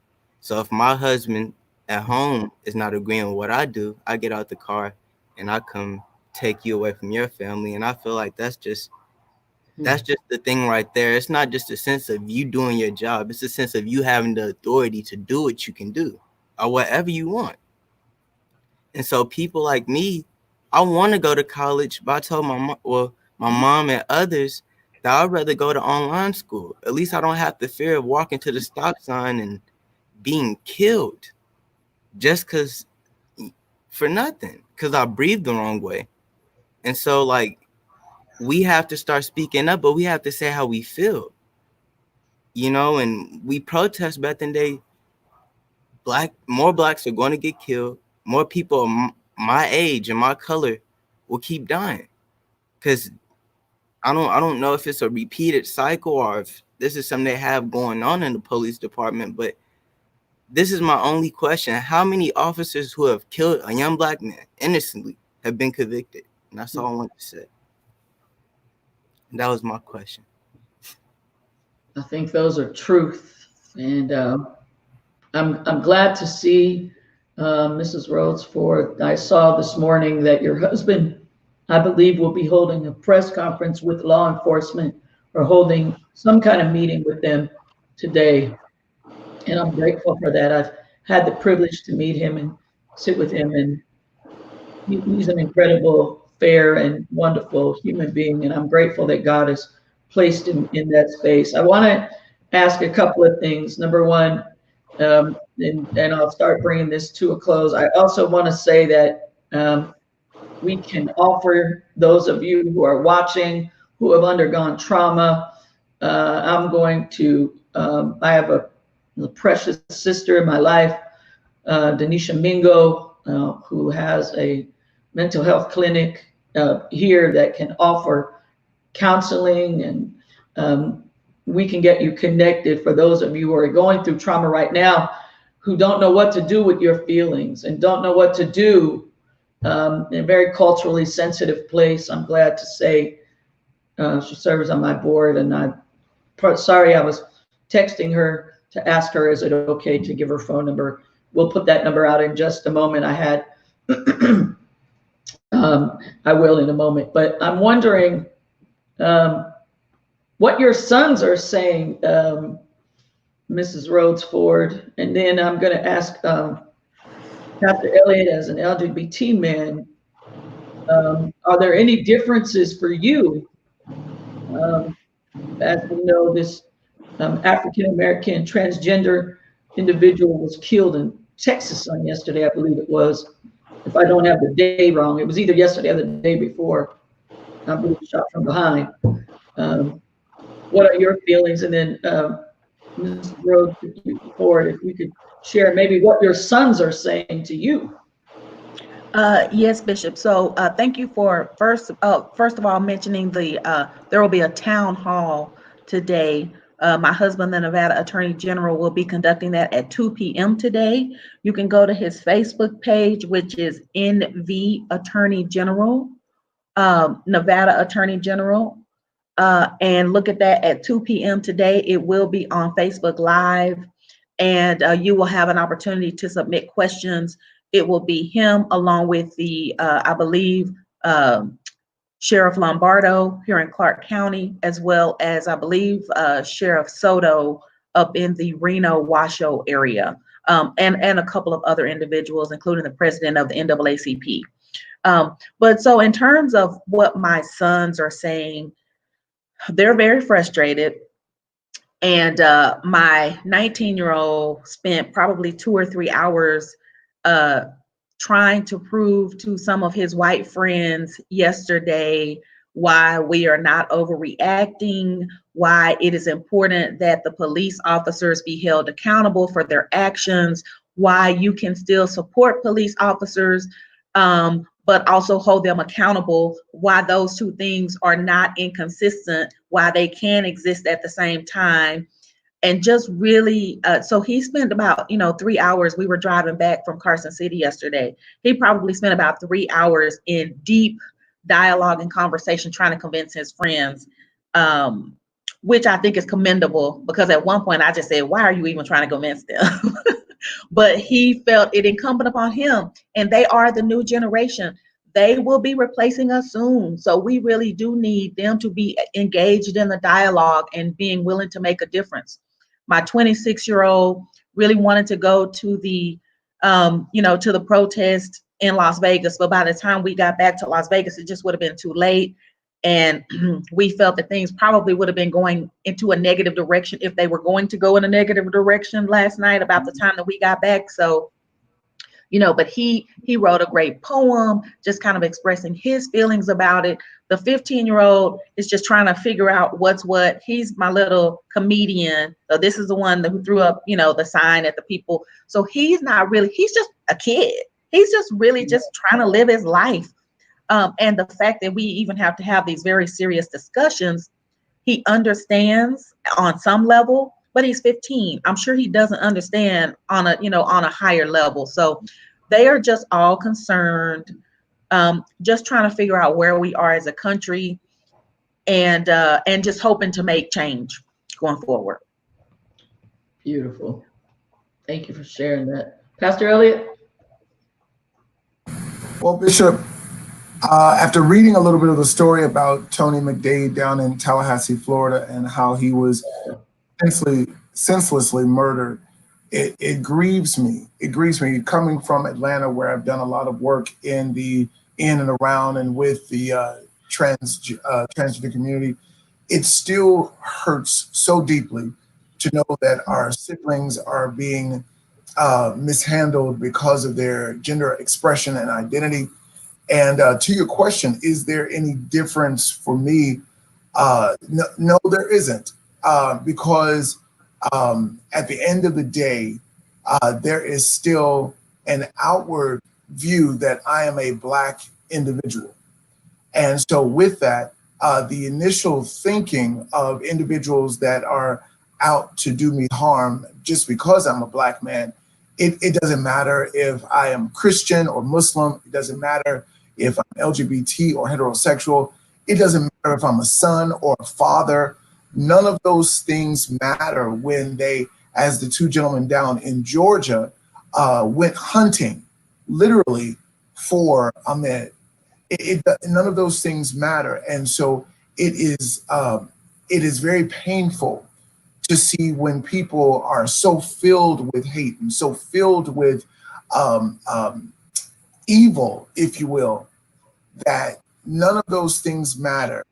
So if my husband at home is not agreeing with what I do, I get out the car and I come take you away from your family. And I feel like that's just the thing right there. It's not just a sense of you doing your job. It's a sense of you having the authority to do what you can do or whatever you want. And so people like me, I want to go to college, but I told my mom and others that I'd rather go to online school. At least I don't have the fear of walking to the stop sign and being killed just for nothing, because I breathed the wrong way. And so, like, we have to start speaking up, but we have to say how we feel, you know, and we protest back in the day. More blacks are going to get killed. More people my age and my color will keep dying, because I don't know if it's a repeated cycle or if this is something they have going on in the police department, but this is my only question. How many officers who have killed a young black man innocently have been convicted? And that's all I want to say. And that was my question. I think those are truth. And I'm glad to see Mrs. Rhodes Ford. I saw this morning that your husband, I believe, will be holding a press conference with law enforcement or holding some kind of meeting with them today. And I'm grateful for that. I've had the privilege to meet him and sit with him, and he's an incredible, fair, and wonderful human being. And I'm grateful that God has placed him in that space. I want to ask a couple of things. Number one, and I'll start bringing this to a close. I also want to say that we can offer those of you who are watching, who have undergone trauma. I'm going to, I have a precious sister in my life, Denisha Mingo, who has a mental health clinic here that can offer counseling, and we can get you connected for those of you who are going through trauma right now, who don't know what to do with your feelings and don't know what to do in a very culturally sensitive place. I'm glad to say she serves on my board, and sorry, I was texting her to ask her, is it okay to give her phone number? We'll put that number out in just a moment. I will in a moment, but I'm wondering what your sons are saying, Mrs. Rhodes Ford, and then I'm going to ask Pastor Elliott, as an LGBT man, are there any differences for you? As we know, this African-American transgender individual was killed in Texas on yesterday, I believe it was. If I don't have the day wrong, it was either yesterday or the day before. I believe shot from behind. What are your feelings? And then Ms. Rhodes Ford, if you could share maybe what your sons are saying to you. Yes, Bishop. So thank you for first of all mentioning there will be a town hall today. My husband, the Nevada Attorney General, will be conducting that at 2 p.m. today. You can go to his Facebook page, which is NV Attorney General, Nevada Attorney General, and look at that at 2 p.m. today. It will be on Facebook Live, and you will have an opportunity to submit questions. It will be him along with the, I believe, Sheriff Lombardo here in Clark County, as well as, I believe, Sheriff Soto up in the Reno Washoe area, and a couple of other individuals, including the president of the NAACP. But so in terms of what my sons are saying, they're very frustrated. And my 19-year-old spent probably 2 or 3 hours trying to prove to some of his white friends yesterday why we are not overreacting, why it is important that the police officers be held accountable for their actions, why you can still support police officers, but also hold them accountable, why those two things are not inconsistent, why they can exist at the same time. And just really, so he spent about, 3 hours. We were driving back from Carson City yesterday. He probably spent about 3 hours in deep dialogue and conversation, trying to convince his friends, which I think is commendable, because at one point I just said, why are you even trying to convince them? But he felt it incumbent upon him, and they are the new generation. They will be replacing us soon. So we really do need them to be engaged in the dialogue and being willing to make a difference. My 26-year-old really wanted to go to the, to the protest in Las Vegas. But by the time we got back to Las Vegas, it just would have been too late. And we felt that things probably would have been going into a negative direction if they were going to go in a negative direction last night about the time that we got back. So, but he wrote a great poem, just kind of expressing his feelings about it. The 15-year-old is just trying to figure out what's what. He's my little comedian. So this is the one who threw up, the sign at the people. So he's not really, he's just a kid. He's just really just trying to live his life. And the fact that we even have to have these very serious discussions, he understands on some level, but he's 15. I'm sure he doesn't understand on a higher level. So they are just all concerned, just trying to figure out where we are as a country, and just hoping to make change going forward. Beautiful. Thank you for sharing that. Pastor Elliott? Well, Bishop, after reading a little bit of the story about Tony McDade down in Tallahassee, Florida, and how he was senselessly murdered, it grieves me. It grieves me, coming from Atlanta, where I've done a lot of work in and around and with the transgender community. It still hurts so deeply to know that our siblings are being mishandled because of their gender expression and identity. And to your question, is there any difference for me? No, there isn't, because at the end of the day, there is still an outward view that I am a Black individual. And so with that, the initial thinking of individuals that are out to do me harm just because I'm a Black man, it doesn't matter if I am Christian or Muslim. It doesn't matter if I'm LGBT or heterosexual. It doesn't matter if I'm a son or a father. None of those things matter when they, as the two gentlemen down in Georgia, went hunting, literally, for a man. None of those things matter. And so it is very painful to see when people are so filled with hate and so filled with evil, if you will, that none of those things matter.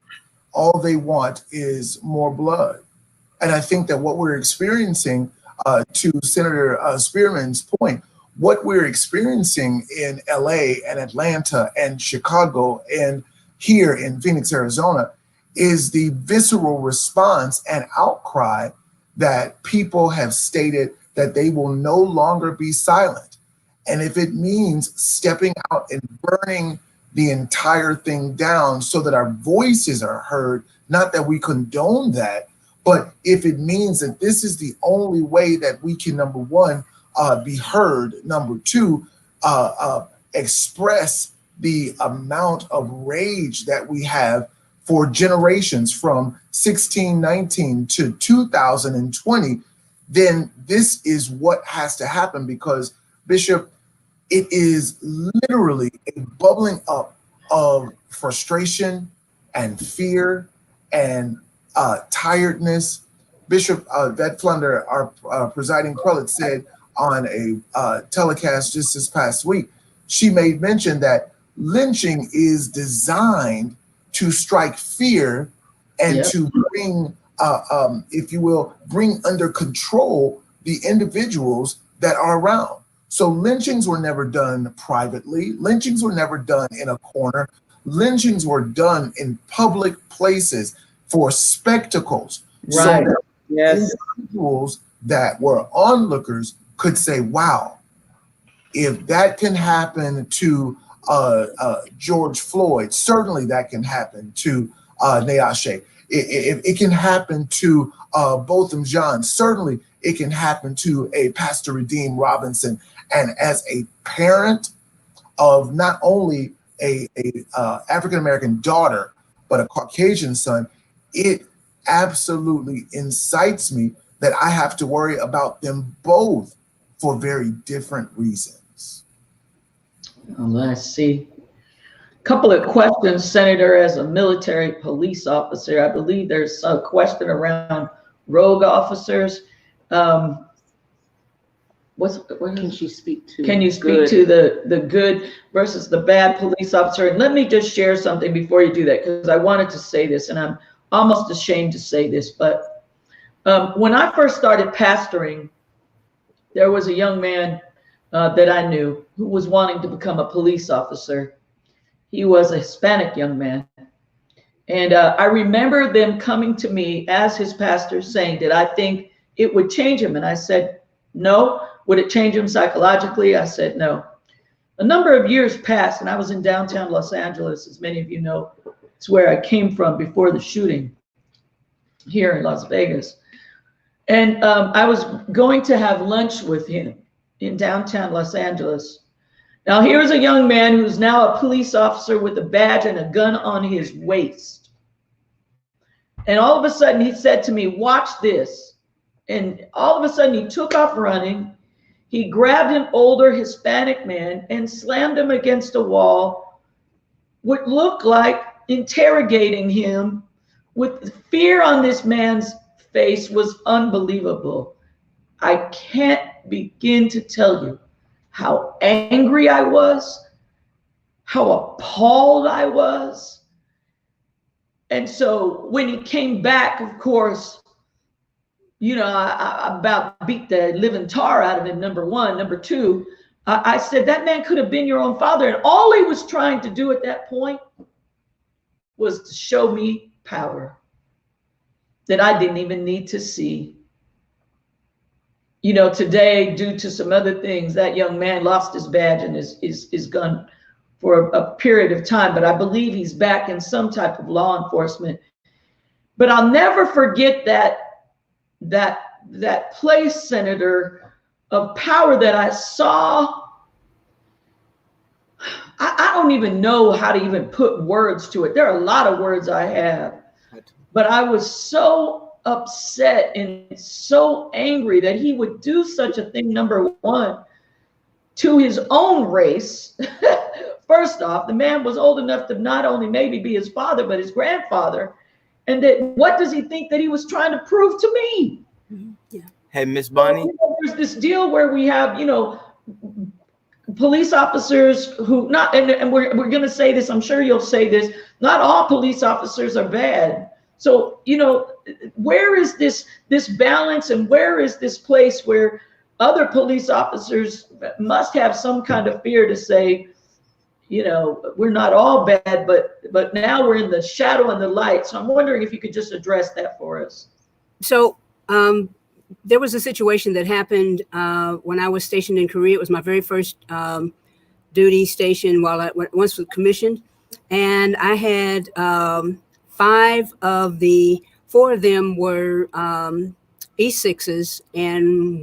All they want is more blood. And I think that what we're experiencing, to Senator Spearman's point, what we're experiencing in LA and Atlanta and Chicago and here in Phoenix, Arizona, is the visceral response and outcry that people have stated that they will no longer be silent. And if it means stepping out and burning the entire thing down so that our voices are heard, not that we condone that, but if it means that this is the only way that we can, number one, be heard, number two, express the amount of rage that we have for generations from 1619 to 2020, then this is what has to happen, because, Bishop, it is literally a bubbling up of frustration and fear and tiredness. Bishop Vet Flunder, our presiding prelate, said on a telecast just this past week, she made mention that lynching is designed to strike fear and to bring, if you will, bring under control the individuals that are around. So lynchings were never done privately. Lynchings were never done in a corner. Lynchings were done in public places for spectacles. Right. So individuals that were onlookers could say, wow, if that can happen to George Floyd, certainly that can happen to Nayashe. If it can happen to Botham Jean, certainly it can happen to a Pastor Redeem Robinson. And as a parent of not only a African-American daughter, but a Caucasian son, it absolutely incites me that I have to worry about them both for very different reasons. I see. Couple of questions, Senator, as a military police officer. I believe there's a question around rogue officers. Can she speak to? Can you speak to the good versus the bad police officer? And let me just share something before you do that, because I wanted to say this, and I'm almost ashamed to say this, but when I first started pastoring, there was a young man that I knew who was wanting to become a police officer. He was a Hispanic young man. And I remember them coming to me as his pastor saying, did I think it would change him? And I said, no. Would it change him psychologically? I said, no. A number of years passed, and I was in downtown Los Angeles. As many of you know, it's where I came from before the shooting here in Las Vegas. And I was going to have lunch with him in downtown Los Angeles. Now, here's a young man who's now a police officer with a badge and a gun on his waist. And all of a sudden he said to me, watch this. And all of a sudden he took off running. He grabbed an older Hispanic man and slammed him against a wall, what looked like interrogating him, with the fear on this man's face was unbelievable. I can't begin to tell you how angry I was, how appalled I was. And so when he came back, of course, you know, I about beat the living tar out of him, number one. Number two, I said, that man could have been your own father. And all he was trying to do at that point was to show me power that I didn't even need to see. You know, today, due to some other things, that young man lost his badge and is gone for a period of time, but I believe he's back in some type of law enforcement. But I'll never forget that place, Senator, of power that I saw. I don't even know how to even put words to it. There are a lot of words I have, but I was so upset and so angry that he would do such a thing, number one, to his own race. First off, the man was old enough to not only maybe be his father, but his grandfather. And that, what does he think that he was trying to prove to me? Yeah. Hey, Miss Bonnie. So, you know, there's this deal where we have, you know, police officers who not, and we're going to say this, I'm sure you'll say this, not all police officers are bad. So, you know, where is this balance, and where is this place where other police officers must have some kind of fear to say, you know, we're not all bad, but now we're in the shadow and the light. So I'm wondering if you could just address that for us. So there was a situation that happened when I was stationed in Korea. It was my very first duty station while I once was commissioned, and I had 4 of them were E6s, and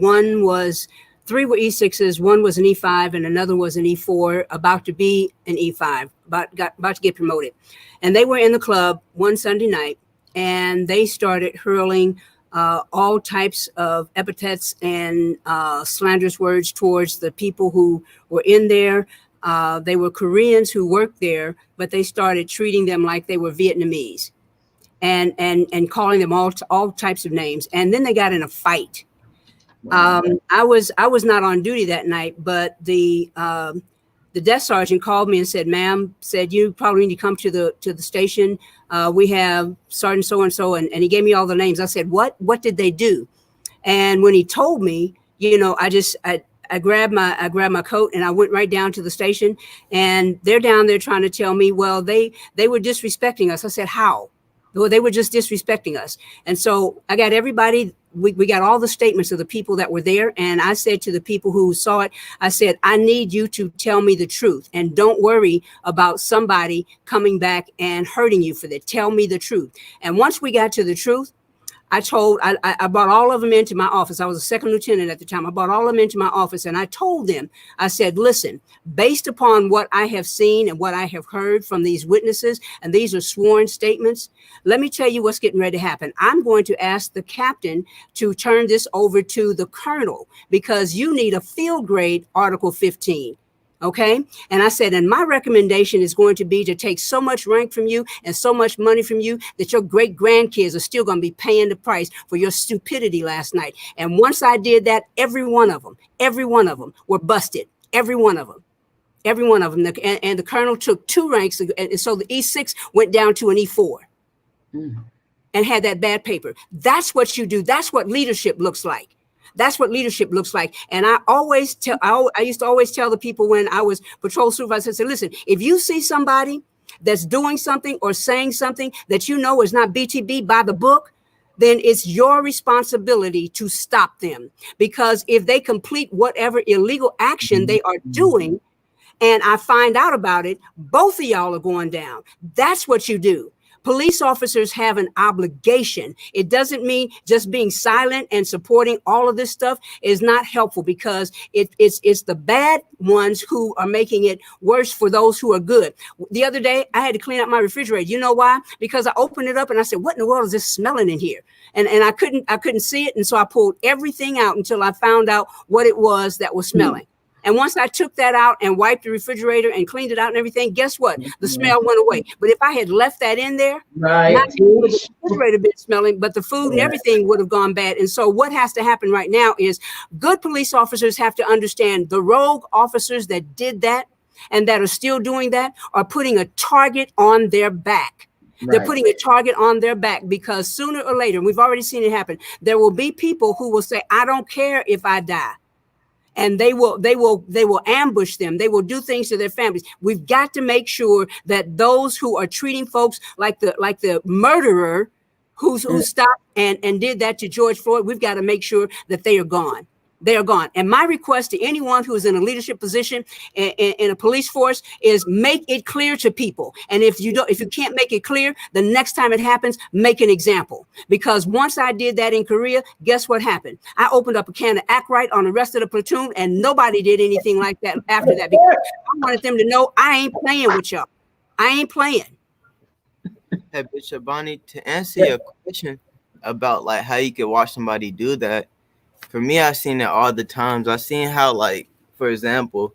3 were E6s, 1 was an E5, and another was an E4, about to be an E5, about to get promoted. And they were in the club one Sunday night, and they started hurling all types of epithets and slanderous words towards the people who were in there. They were Koreans who worked there, but they started treating them like they were Vietnamese, and calling them all types of names. And then they got in a fight. Wow. I was not on duty that night, but the desk sergeant called me and said, "Ma'am," said, "you probably need to come to the station. We have Sergeant so and so," and he gave me all the names. I said, "What did they do?" And when he told me, you know, I grabbed my coat and I went right down to the station, and they're down there trying to tell me, well, they were disrespecting us. I said, how? Well, they were just disrespecting us. And so I got everybody, we got all the statements of the people that were there. And I said to the people who saw it, I said, I need you to tell me the truth, and don't worry about somebody coming back and hurting you for that. Tell me the truth. And once we got to the truth, I brought all of them into my office. I was a second lieutenant at the time. I brought all of them into my office and I told them, I said, listen, based upon what I have seen and what I have heard from these witnesses, and these are sworn statements, let me tell you what's getting ready to happen. I'm going to ask the captain to turn this over to the colonel because you need a field grade Article 15. Okay. And I said, and my recommendation is going to be to take so much rank from you and so much money from you that your great grandkids are still going to be paying the price for your stupidity last night. And once I did that, every one of them were busted. Every one of them. And the colonel took 2 ranks. And so the E6 went down to an E4 and had that bad paper. That's what you do. That's what leadership looks like. That's what leadership looks like. And I used to always tell the people when I was patrol supervisor, I said, listen, if you see somebody that's doing something or saying something that you know is not BTB by the book, then it's your responsibility to stop them. Because if they complete whatever illegal action they are doing, and I find out about it, both of y'all are going down. That's what you do. Police officers have an obligation. It doesn't mean just being silent and supporting all of this stuff is not helpful because it's the bad ones who are making it worse for those who are good. The other day, I had to clean up my refrigerator. You know why? Because I opened it up and I said, what in the world is this smelling in here? And I couldn't see it. And so I pulled everything out until I found out what it was that was smelling. And once I took that out and wiped the refrigerator and cleaned it out and everything, guess what? The smell went away. But if I had left that in there, not only would the refrigerator been smelling, but the food and everything would have gone bad. And so what has to happen right now is good police officers have to understand the rogue officers that did that and that are still doing that are putting a target on their back. They're putting a target on their back because sooner or later, and we've already seen it happen, there will be people who will say, I don't care if I die. And they will ambush them. They will do things to their families. We've got to make sure that those who are treating folks like the murderer who stopped and did that to George Floyd, we've got to make sure that they are gone. They are gone. And my request to anyone who is in a leadership position in a police force is make it clear to people. And if you can't make it clear, the next time it happens, make an example. Because once I did that in Korea, guess what happened? I opened up a can of Act Right on the rest of the platoon, and nobody did anything like that after that because I wanted them to know I ain't playing with y'all. I ain't playing. Hey, Bishop Bonnie, to answer your question about like how you could watch somebody do that. For me, I've seen it all the times. I've seen how, like, for example,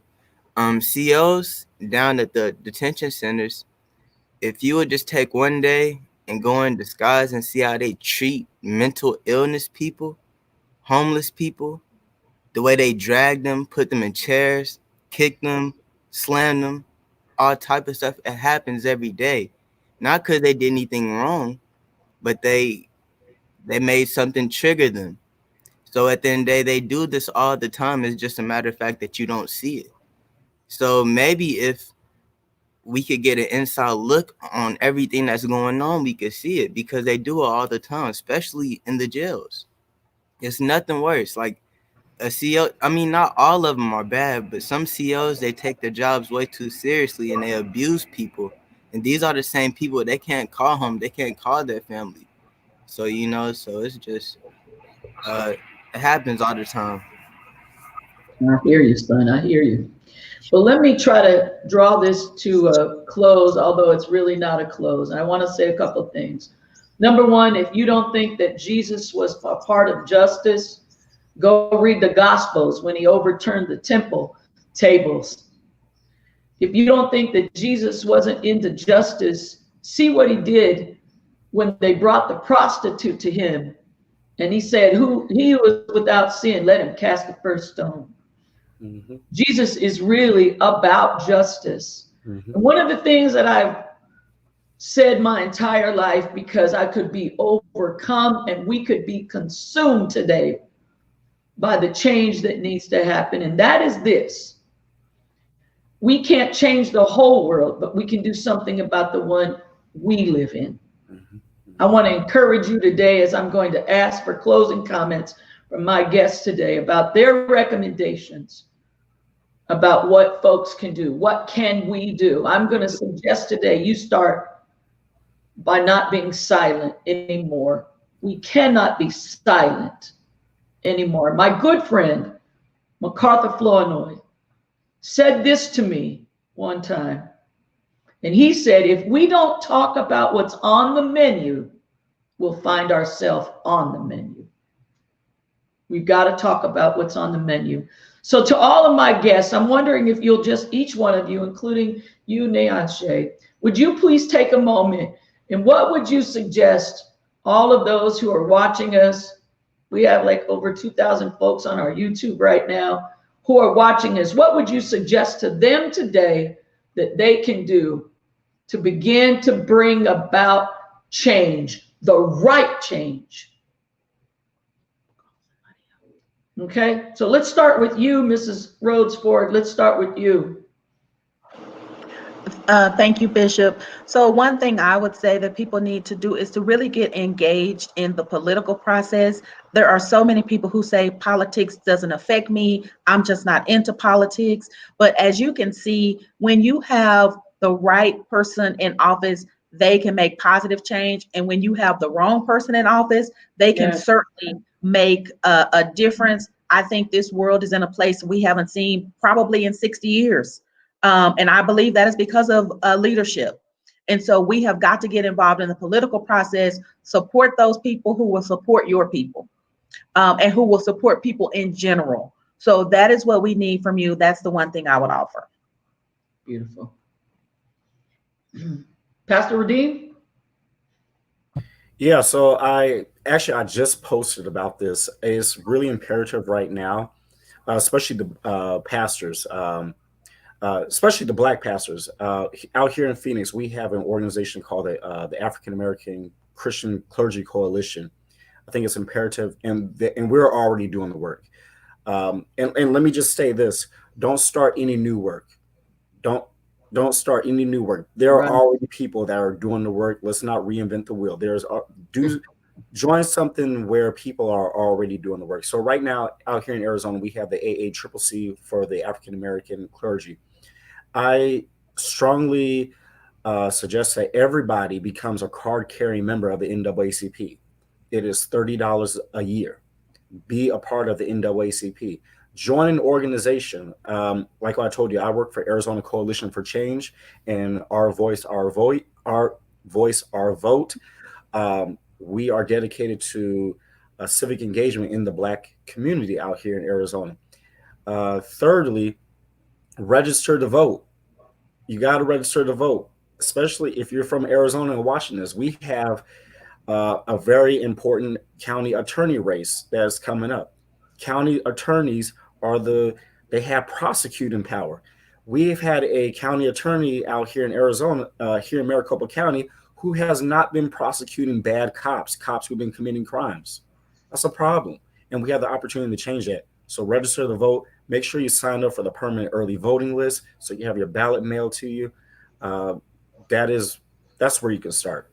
COs down at the detention centers, if you would just take one day and go in disguise and see how they treat mental illness people, homeless people, the way they drag them, put them in chairs, kick them, slam them, all type of stuff. It happens every day. Not because they did anything wrong, but they made something trigger them. So at the end of the day, they do this all the time. It's just a matter of fact that you don't see it. So maybe if we could get an inside look on everything that's going on, we could see it because they do it all the time, especially in the jails. It's nothing worse. Like a CO, I mean, not all of them are bad, but some COs, they take their jobs way too seriously and they abuse people. And these are the same people they can't call home. They can't call their family. So, so it's just... it happens all the time. I hear you, son. I hear you. Well, let me try to draw this to a close, although it's really not a close. And I want to say a couple of things. Number one, if you don't think that Jesus was a part of justice, go read the Gospels when he overturned the temple tables. If you don't think that Jesus wasn't into justice, see what he did when they brought the prostitute to him. And he said, he who was without sin, let him cast the first stone. Mm-hmm. Jesus is really about justice. Mm-hmm. And one of the things that I've said my entire life, because I could be overcome and we could be consumed today by the change that needs to happen. And that is this: we can't change the whole world, but we can do something about the one we live in. Mm-hmm. I want to encourage you today, as I'm going to ask for closing comments from my guests today about their recommendations about what folks can do. What can we do? I'm going to suggest today you start by not being silent anymore. We cannot be silent anymore. My good friend, MacArthur Floyd, said this to me one time. And he said, if we don't talk about what's on the menu, we'll find ourselves on the menu. We've got to talk about what's on the menu. So to all of my guests, I'm wondering if you'll just, each one of you, including you, Neanshe, would you please take a moment and what would you suggest all of those who are watching us? We have like over 2,000 folks on our YouTube right now who are watching us. What would you suggest to them today that they can do to begin to bring about change, the right change? Okay, so let's start with you, Mrs. Rhodes Ford. Let's start with you. Thank you, Bishop. So one thing I would say that people need to do is to really get engaged in the political process. There are so many people who say politics doesn't affect me. I'm just not into politics. But as you can see, when you have the right person in office, they can make positive change. And when you have the wrong person in office, they can certainly make a difference. I think this world is in a place we haven't seen probably in 60 years. And I believe that is because of leadership. And so we have got to get involved in the political process, support those people who will support your people, and who will support people in general. So that is what we need from you. That's the one thing I would offer. Beautiful. Pastor Redeem? Yeah, so I just posted about this. It's really imperative right now, especially the pastors, especially the Black pastors. Out here in Phoenix, we have an organization called the African American Christian Clergy Coalition. I think it's imperative, and we're already doing the work. And let me just say this: don't start any new work. Don't start any new work. There are already people that are doing the work. Let's not reinvent the wheel. Join something where people are already doing the work. So right now, out here in Arizona, we have the AACCC for the African American clergy. I strongly suggest that everybody becomes a card-carrying member of the NAACP. It is $30 a year. Be a part of the NAACP. Join an organization. Like I told you, I work for Arizona Coalition for Change, and Our Voice, Our Vote. Our Voice, Our Vote. We are dedicated to civic engagement in the Black community out here in Arizona. Thirdly, register to vote. You got to register to vote, especially if you're from Arizona and watching this. We have a very important county attorney race that's coming up. County attorneys they have prosecuting power. We've had a county attorney out here in Arizona, here in Maricopa County, who has not been prosecuting bad cops who've been committing crimes. That's a problem. And we have the opportunity to change that. So register to vote. Make sure you sign up for the permanent early voting list so you have your ballot mailed to you. That's where you can start.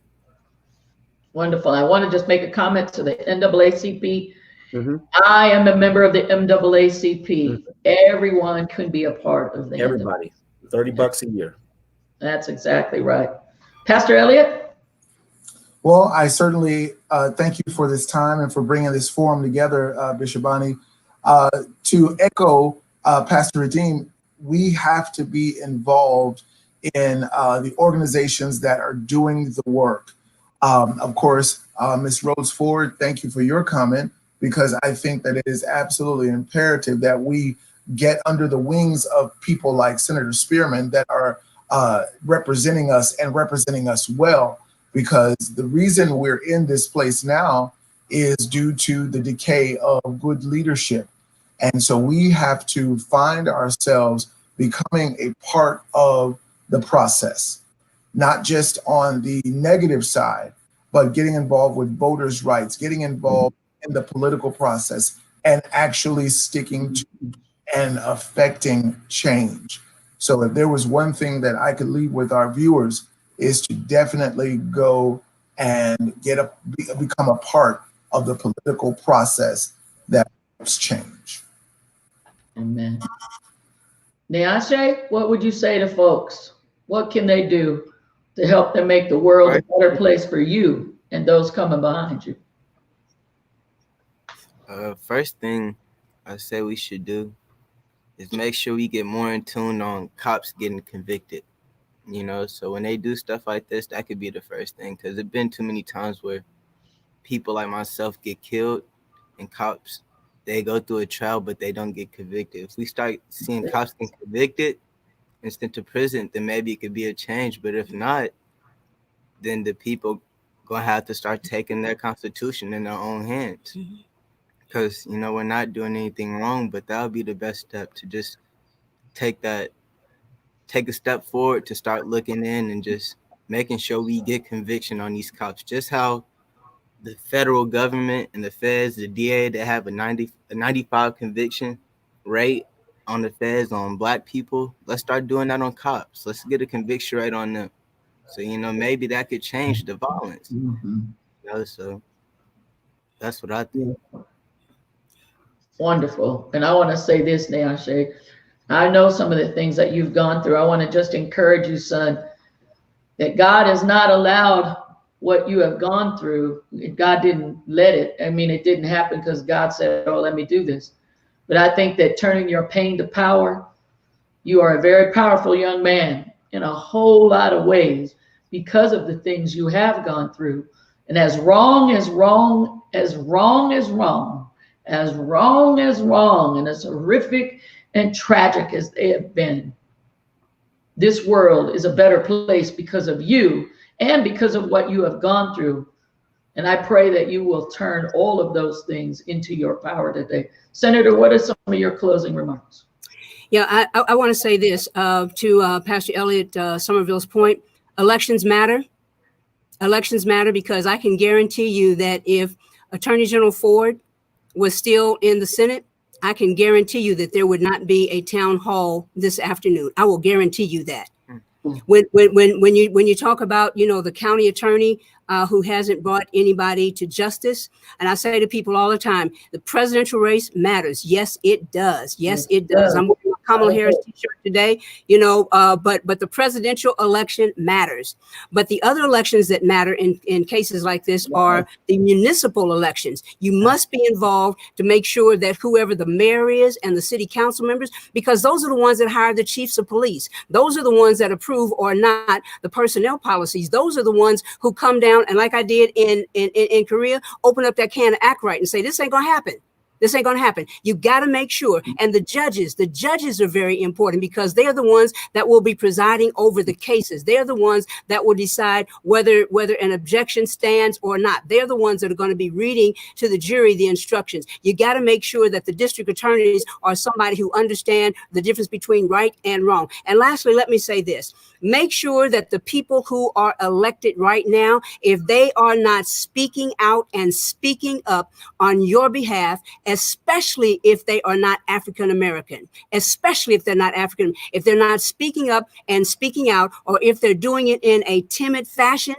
Wonderful. I want to just make a comment to the NAACP. Mm-hmm. I am a member of the NAACP. Mm-hmm. Everyone can be a part of the Everybody. $30 a year. That's exactly right. Pastor Elliott? Well, I certainly thank you for this time and for bringing this forum together, Bishop Bonnie. To echo Pastor Redeem, we have to be involved in the organizations that are doing the work. Of course, Ms. Rhodes Ford, thank you for your comment, because I think that it is absolutely imperative that we get under the wings of people like Senator Spearman that are representing us and representing us well, because the reason we're in this place now is due to the decay of good leadership. And so we have to find ourselves becoming a part of the process, not just on the negative side, but getting involved with voters' rights, getting involved in the political process, and actually sticking to and affecting change. So if there was one thing that I could leave with our viewers, is to definitely go and become a part of the political process that helps change. Amen. Neanshe, what would you say to folks? What can they do to help them make the world a better place for you and those coming behind you? First thing I say we should do is make sure we get more in tune on cops getting convicted. So when they do stuff like this, that could be the first thing, because there's been too many times where people like myself get killed and cops, they go through a trial, but they don't get convicted. If we start seeing cops get convicted and sent to prison, then maybe it could be a change. But if not, then the people gonna have to start taking their constitution in their own hands. Because, we're not doing anything wrong, but that would be the best step, to just take a step forward, to start looking in and just making sure we get conviction on these cops. Just how the federal government and the feds, the DA, they have a 95 conviction rate on the feds on Black people. Let's start doing that on cops. Let's get a conviction rate on them. So, maybe that could change the violence. So that's what I think. Wonderful. And I want to say this now, Shay. I know some of the things that you've gone through. I want to just encourage you, son, that God has not allowed what you have gone through. God didn't let it. I mean, it didn't happen because God said, oh, let me do this. But I think that turning your pain to power, you are a very powerful young man in a whole lot of ways because of the things you have gone through. And as wrong, and as horrific and tragic as they have been, this world is a better place because of you and because of what you have gone through. And I pray that you will turn all of those things into your power today. Senator, what are some of your closing remarks? Yeah, I want to say this to Pastor Elliott Summerville's point. Elections matter. Elections matter, because I can guarantee you that if Attorney General Ford was still in the Senate, I can guarantee you that there would not be a town hall this afternoon. I will guarantee you that. When you talk about, the county attorney who hasn't brought anybody to justice, and I say to people all the time, the presidential race matters. Yes, it does. Yes, it does. I'm wearing a Kamala Harris t-shirt today, but the presidential election matters. But the other elections that matter in cases like this are the municipal elections. You must be involved to make sure that whoever the mayor is and the city council members, because those are the ones that hire the chiefs of police. Those are the ones that approve or not the personnel policies. Those are the ones who come down and, like I did in Korea, open up that can of act right and say, this ain't gonna happen. This ain't going to happen. You got to make sure. And the judges are very important, because they're the ones that will be presiding over the cases. They're the ones that will decide whether an objection stands or not. They're the ones that are going to be reading to the jury the instructions. You got to make sure that the district attorneys are somebody who understand the difference between right and wrong. And lastly, let me say this. Make sure that the people who are elected right now, if they are not speaking out and speaking up on your behalf, especially if they are not African American, especially if they're not African, if they're not speaking up and speaking out, or if they're doing it in a timid fashion,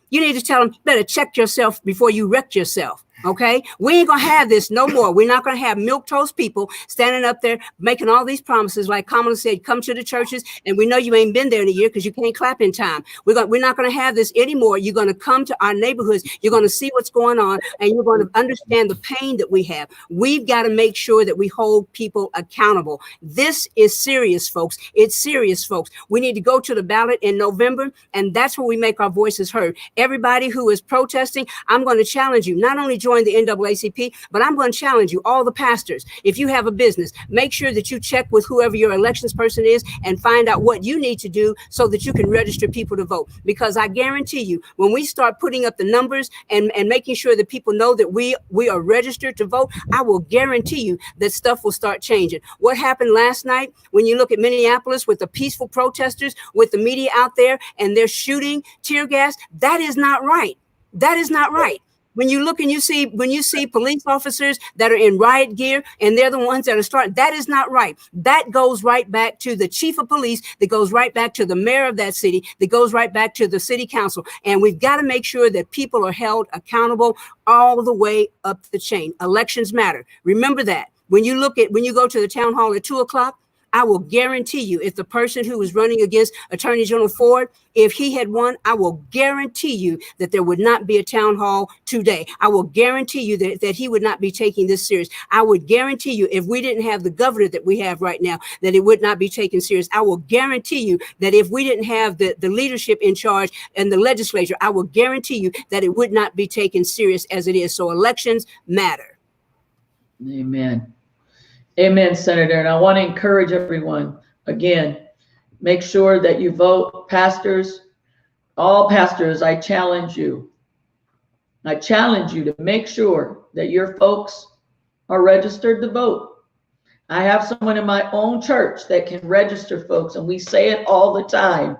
you need to tell them, better check yourself before you wreck yourself. Okay, we ain't gonna have this no more. We're not gonna have milquetoast people standing up there making all these promises. Like Kamala said, come to the churches, and we know you ain't been there in a year because you can't clap in time. We're not gonna have this anymore. You're gonna come to our neighborhoods. You're gonna see what's going on, and you're gonna understand the pain that we have. We've got to make sure that we hold people accountable. This is serious, folks. It's serious, folks. We need to go to the ballot in November, and that's where we make our voices heard. Everybody who is protesting, I'm going to challenge you. Not only join the NAACP, but I'm going to challenge you, all the pastors. If you have a business, make sure that you check with whoever your elections person is and find out what you need to do so that you can register people to vote. Because I guarantee you, when we start putting up the numbers and making sure that people know that we are registered to vote, I will guarantee you that stuff will start changing. What happened last night, when you look at Minneapolis with the peaceful protesters, with the media out there and they're shooting tear gas, that is not right. That is not right. When you look and when you see police officers that are in riot gear and they're the ones that are starting, that is not right. That goes right back to the chief of police, that goes right back to the mayor of that city, that goes right back to the city council. And we've got to make sure that people are held accountable all the way up the chain. Elections matter. Remember that. When you go to the town hall at 2:00, I will guarantee you, if the person who was running against Attorney General Ford, if he had won, I will guarantee you that there would not be a town hall today. I will guarantee you that he would not be taking this serious. I would guarantee you, if we didn't have the governor that we have right now, that it would not be taken serious. I will guarantee you that if we didn't have the leadership in charge and the legislature, I will guarantee you that it would not be taken serious as it is. So elections matter. Amen. Amen, Senator. And I want to encourage everyone, again, make sure that you vote. Pastors, all pastors, I challenge you. I challenge you to make sure that your folks are registered to vote. I have someone in my own church that can register folks, and we say it all the time.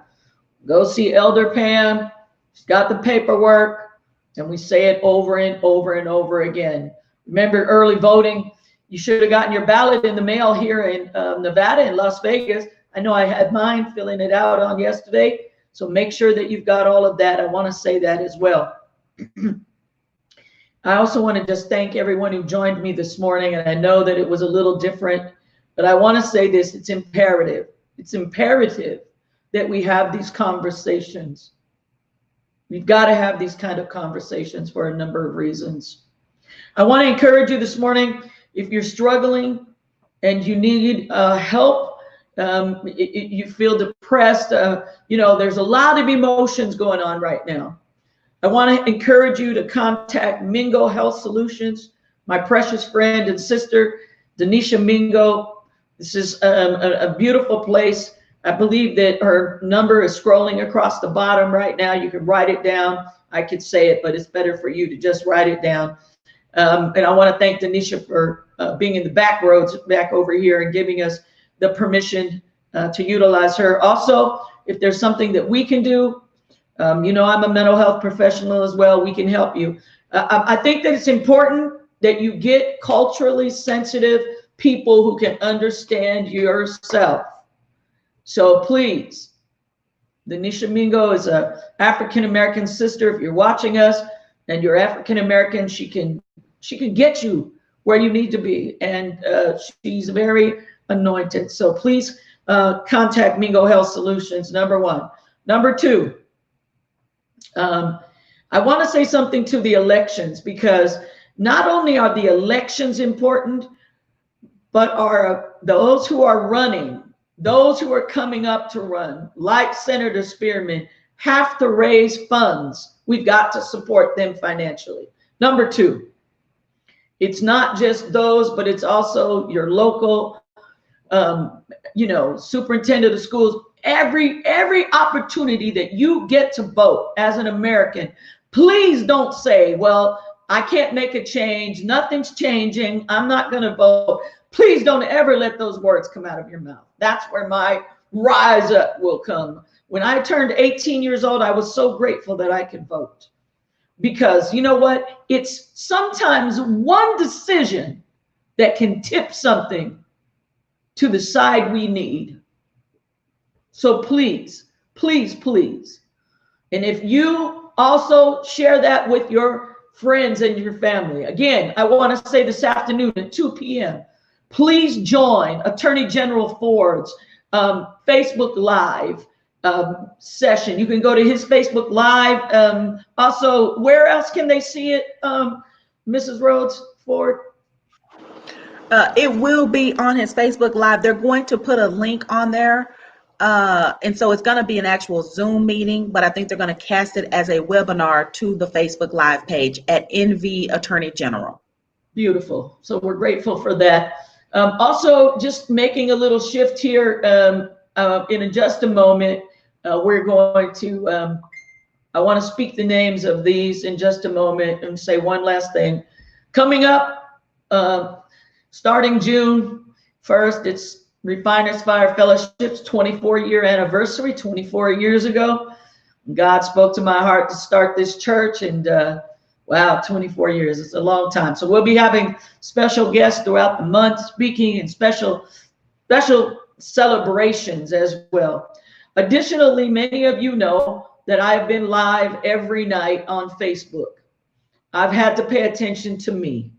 Go see Elder Pam. She's got the paperwork, and we say it over and over and over again. Remember early voting? You should have gotten your ballot in the mail here in Nevada and Las Vegas. I know I had mine filling it out on yesterday. So make sure that you've got all of that. I want to say that as well. I also want to just thank everyone who joined me this morning. And I know that it was a little different, but I want to say this, it's imperative. It's imperative that we have these conversations. We've got to have these kind of conversations for a number of reasons. I want to encourage you this morning, if you're struggling and you need help, you feel depressed, there's a lot of emotions going on right now. I want to encourage you to contact Mingo Health Solutions, my precious friend and sister, Denisha Mingo. This is a beautiful place. I believe that her number is scrolling across the bottom right now. You can write it down. I could say it, but it's better for you to just write it down. And I want to thank Denisha for being in the back roads back over here and giving us the permission to utilize her. Also, if there's something that we can do, I'm a mental health professional as well. We can help you. I think that it's important that you get culturally sensitive people who can understand yourself. So please, Denisha Mingo is a African-American sister. If you're watching us and you're African-American, she can get you where you need to be. And she's very anointed. So please contact Mingo Health Solutions, number one. Number two, I want to say something to the elections, because not only are the elections important, but are those who are running, those who are coming up to run, like Senator Spearman, have to raise funds. We've got to support them financially. Number two, it's not just those, but it's also your local, superintendent of schools. Every opportunity that you get to vote as an American, please don't say, well, I can't make a change. Nothing's changing. I'm not going to vote. Please don't ever let those words come out of your mouth. That's where my rise up will come. When I turned 18 years old, I was so grateful that I could vote. Because you know what? It's sometimes one decision that can tip something to the side we need. So please, please, please. And if you also share that with your friends and your family. Again, I want to say this afternoon at 2 p.m., please join Attorney General Ford's Facebook Live session. You can go to his Facebook Live. Also, where else can they see it, Mrs. Rhodes Ford? It will be on his Facebook Live. They're going to put a link on there. And so it's going to be an actual Zoom meeting, but I think they're going to cast it as a webinar to the Facebook Live page at NV Attorney General. Beautiful. So we're grateful for that. Also, just making a little shift here in just a moment. We're going to, I want to speak the names of these in just a moment and say one last thing. Coming up, starting June 1st, it's Refiners Fire Fellowship's 24-year anniversary. 24 years ago, God spoke to my heart to start this church, and wow, 24 years, it's a long time. So we'll be having special guests throughout the month, speaking in special celebrations as well. Additionally, many of you know that I've been live every night on Facebook. I've had to pay attention to me.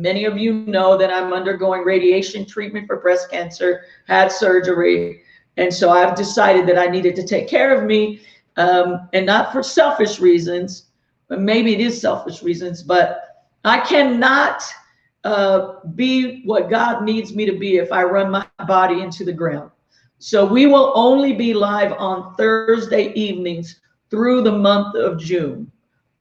Many of you know that I'm undergoing radiation treatment for breast cancer, had surgery. And so I've decided that I needed to take care of me, and not for selfish reasons, but maybe it is selfish reasons, but I cannot be what God needs me to be if I run my body into the ground. So we will only be live on Thursday evenings through the month of June.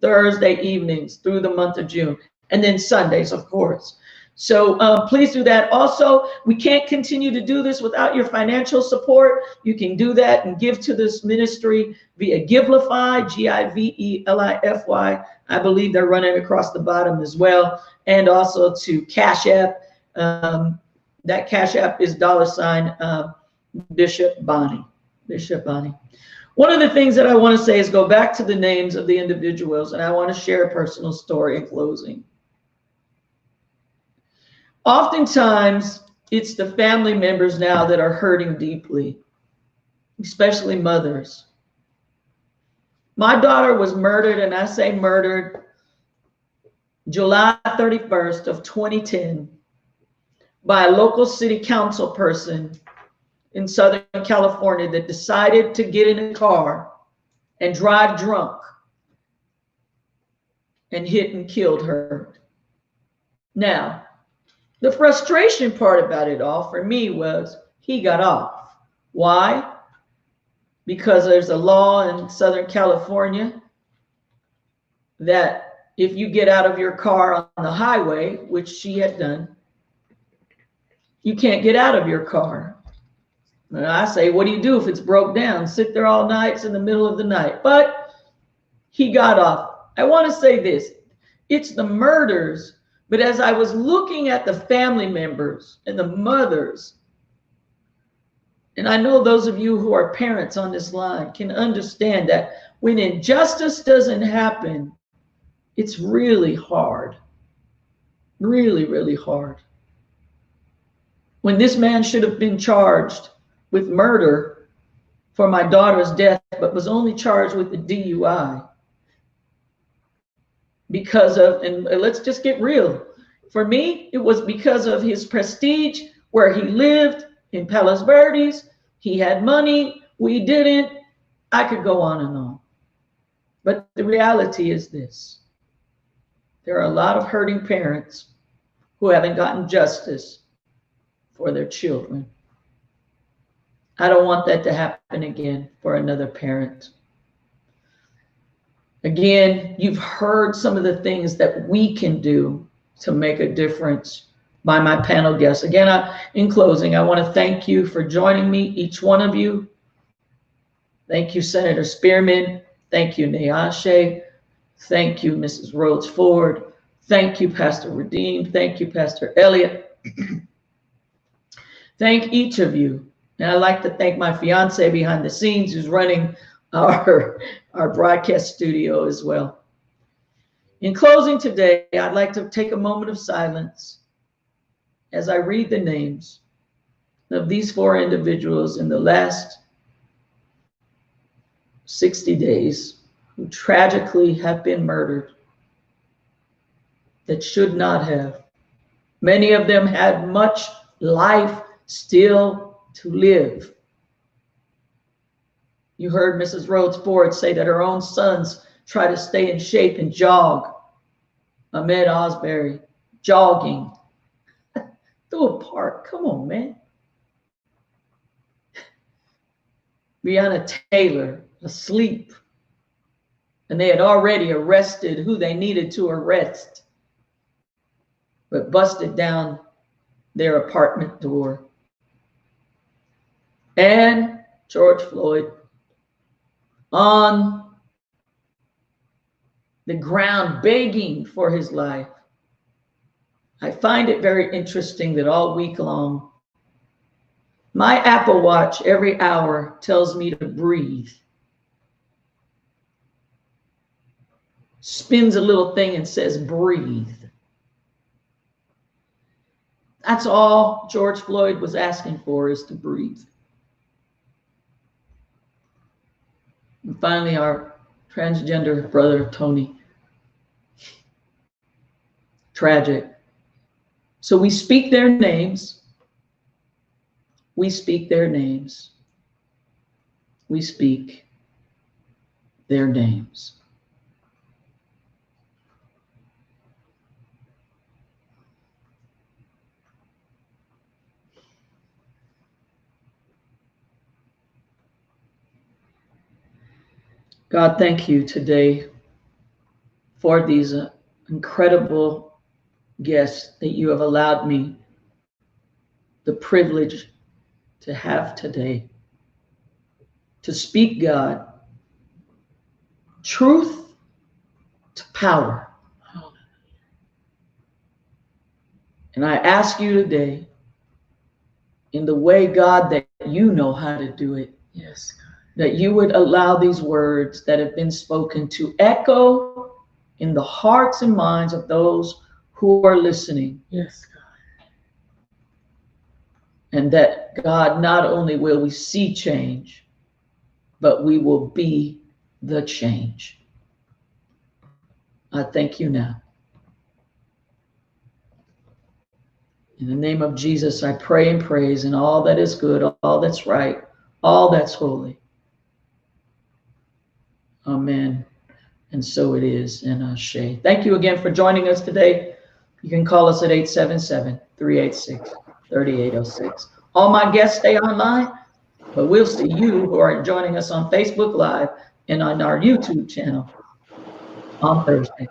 Thursday evenings through the month of June. And then Sundays, of course. So please do that. Also, we can't continue to do this without your financial support. You can do that and give to this ministry via Givelify, Givelify. I believe they're running across the bottom as well. And also to Cash App. That Cash App is $ Bishop Bonnie. Bishop Bonnie. One of the things that I want to say is go back to the names of the individuals, and I want to share a personal story in closing. Oftentimes, it's the family members now that are hurting deeply, especially mothers. My daughter was murdered, and I say murdered, July 31st of 2010 by a local city council person in Southern California that decided to get in a car and drive drunk and hit and killed her. Now, the frustration part about it all for me was he got off. Why? Because there's a law in Southern California that if you get out of your car on the highway, which she had done, you can't get out of your car. And I say, what do you do if it's broke down? Sit there all night, it's in the middle of the night. But he got off. I want to say this. It's the murders. But as I was looking at the family members and the mothers, and I know those of you who are parents on this line can understand that when injustice doesn't happen, it's really hard. Really, really hard. When this man should have been charged with murder for my daughter's death, but was only charged with the DUI. Because of, and let's just get real. For me, it was because of his prestige, where he lived in Palos Verdes. He had money, we didn't. I could go on and on. But the reality is this. There are a lot of hurting parents who haven't gotten justice for their children. I don't want that to happen again for another parent. Again, you've heard some of the things that we can do to make a difference by my panel guests. Again, in closing, I want to thank you for joining me, each one of you. Thank you, Senator Spearman. Thank you, Nyashe. Thank you, Mrs. Rhodes Ford. Thank you, Pastor Redeem. Thank you, Pastor Elliott. Thank each of you. And I'd like to thank my fiance behind the scenes who's running our broadcast studio as well. In closing today, I'd like to take a moment of silence as I read the names of these 4 individuals in the last 60 days who tragically have been murdered that should not have. Many of them had much life still to live. You heard Mrs. Rhodes Ford say that her own sons try to stay in shape and jog. Ahmed Osbury, jogging through a park. Come on, man. Breonna Taylor, asleep. And they had already arrested who they needed to arrest, but busted down their apartment door. And George Floyd on the ground begging for his life. I find it very interesting that all week long, my Apple Watch every hour tells me to breathe. Spins a little thing and says, breathe. That's all George Floyd was asking for, is to breathe. And finally, our transgender brother, Tony. Tragic. So we speak their names. We speak their names. We speak their names. God, thank you today for these incredible guests that you have allowed me the privilege to have today, to speak, God, truth to power. And I ask you today, in the way, God, that you know how to do it, yes, God, that you would allow these words that have been spoken to echo in the hearts and minds of those who are listening. Yes, God. And that, God, not only will we see change, but we will be the change. I thank you now. In the name of Jesus, I pray and praise in all that is good, all that's right, all that's holy. Amen. And so it is in Ashe. Thank you again for joining us today. You can call us at 877-386-3806. All my guests stay online, but we'll see you who are joining us on Facebook Live and on our YouTube channel on Thursday.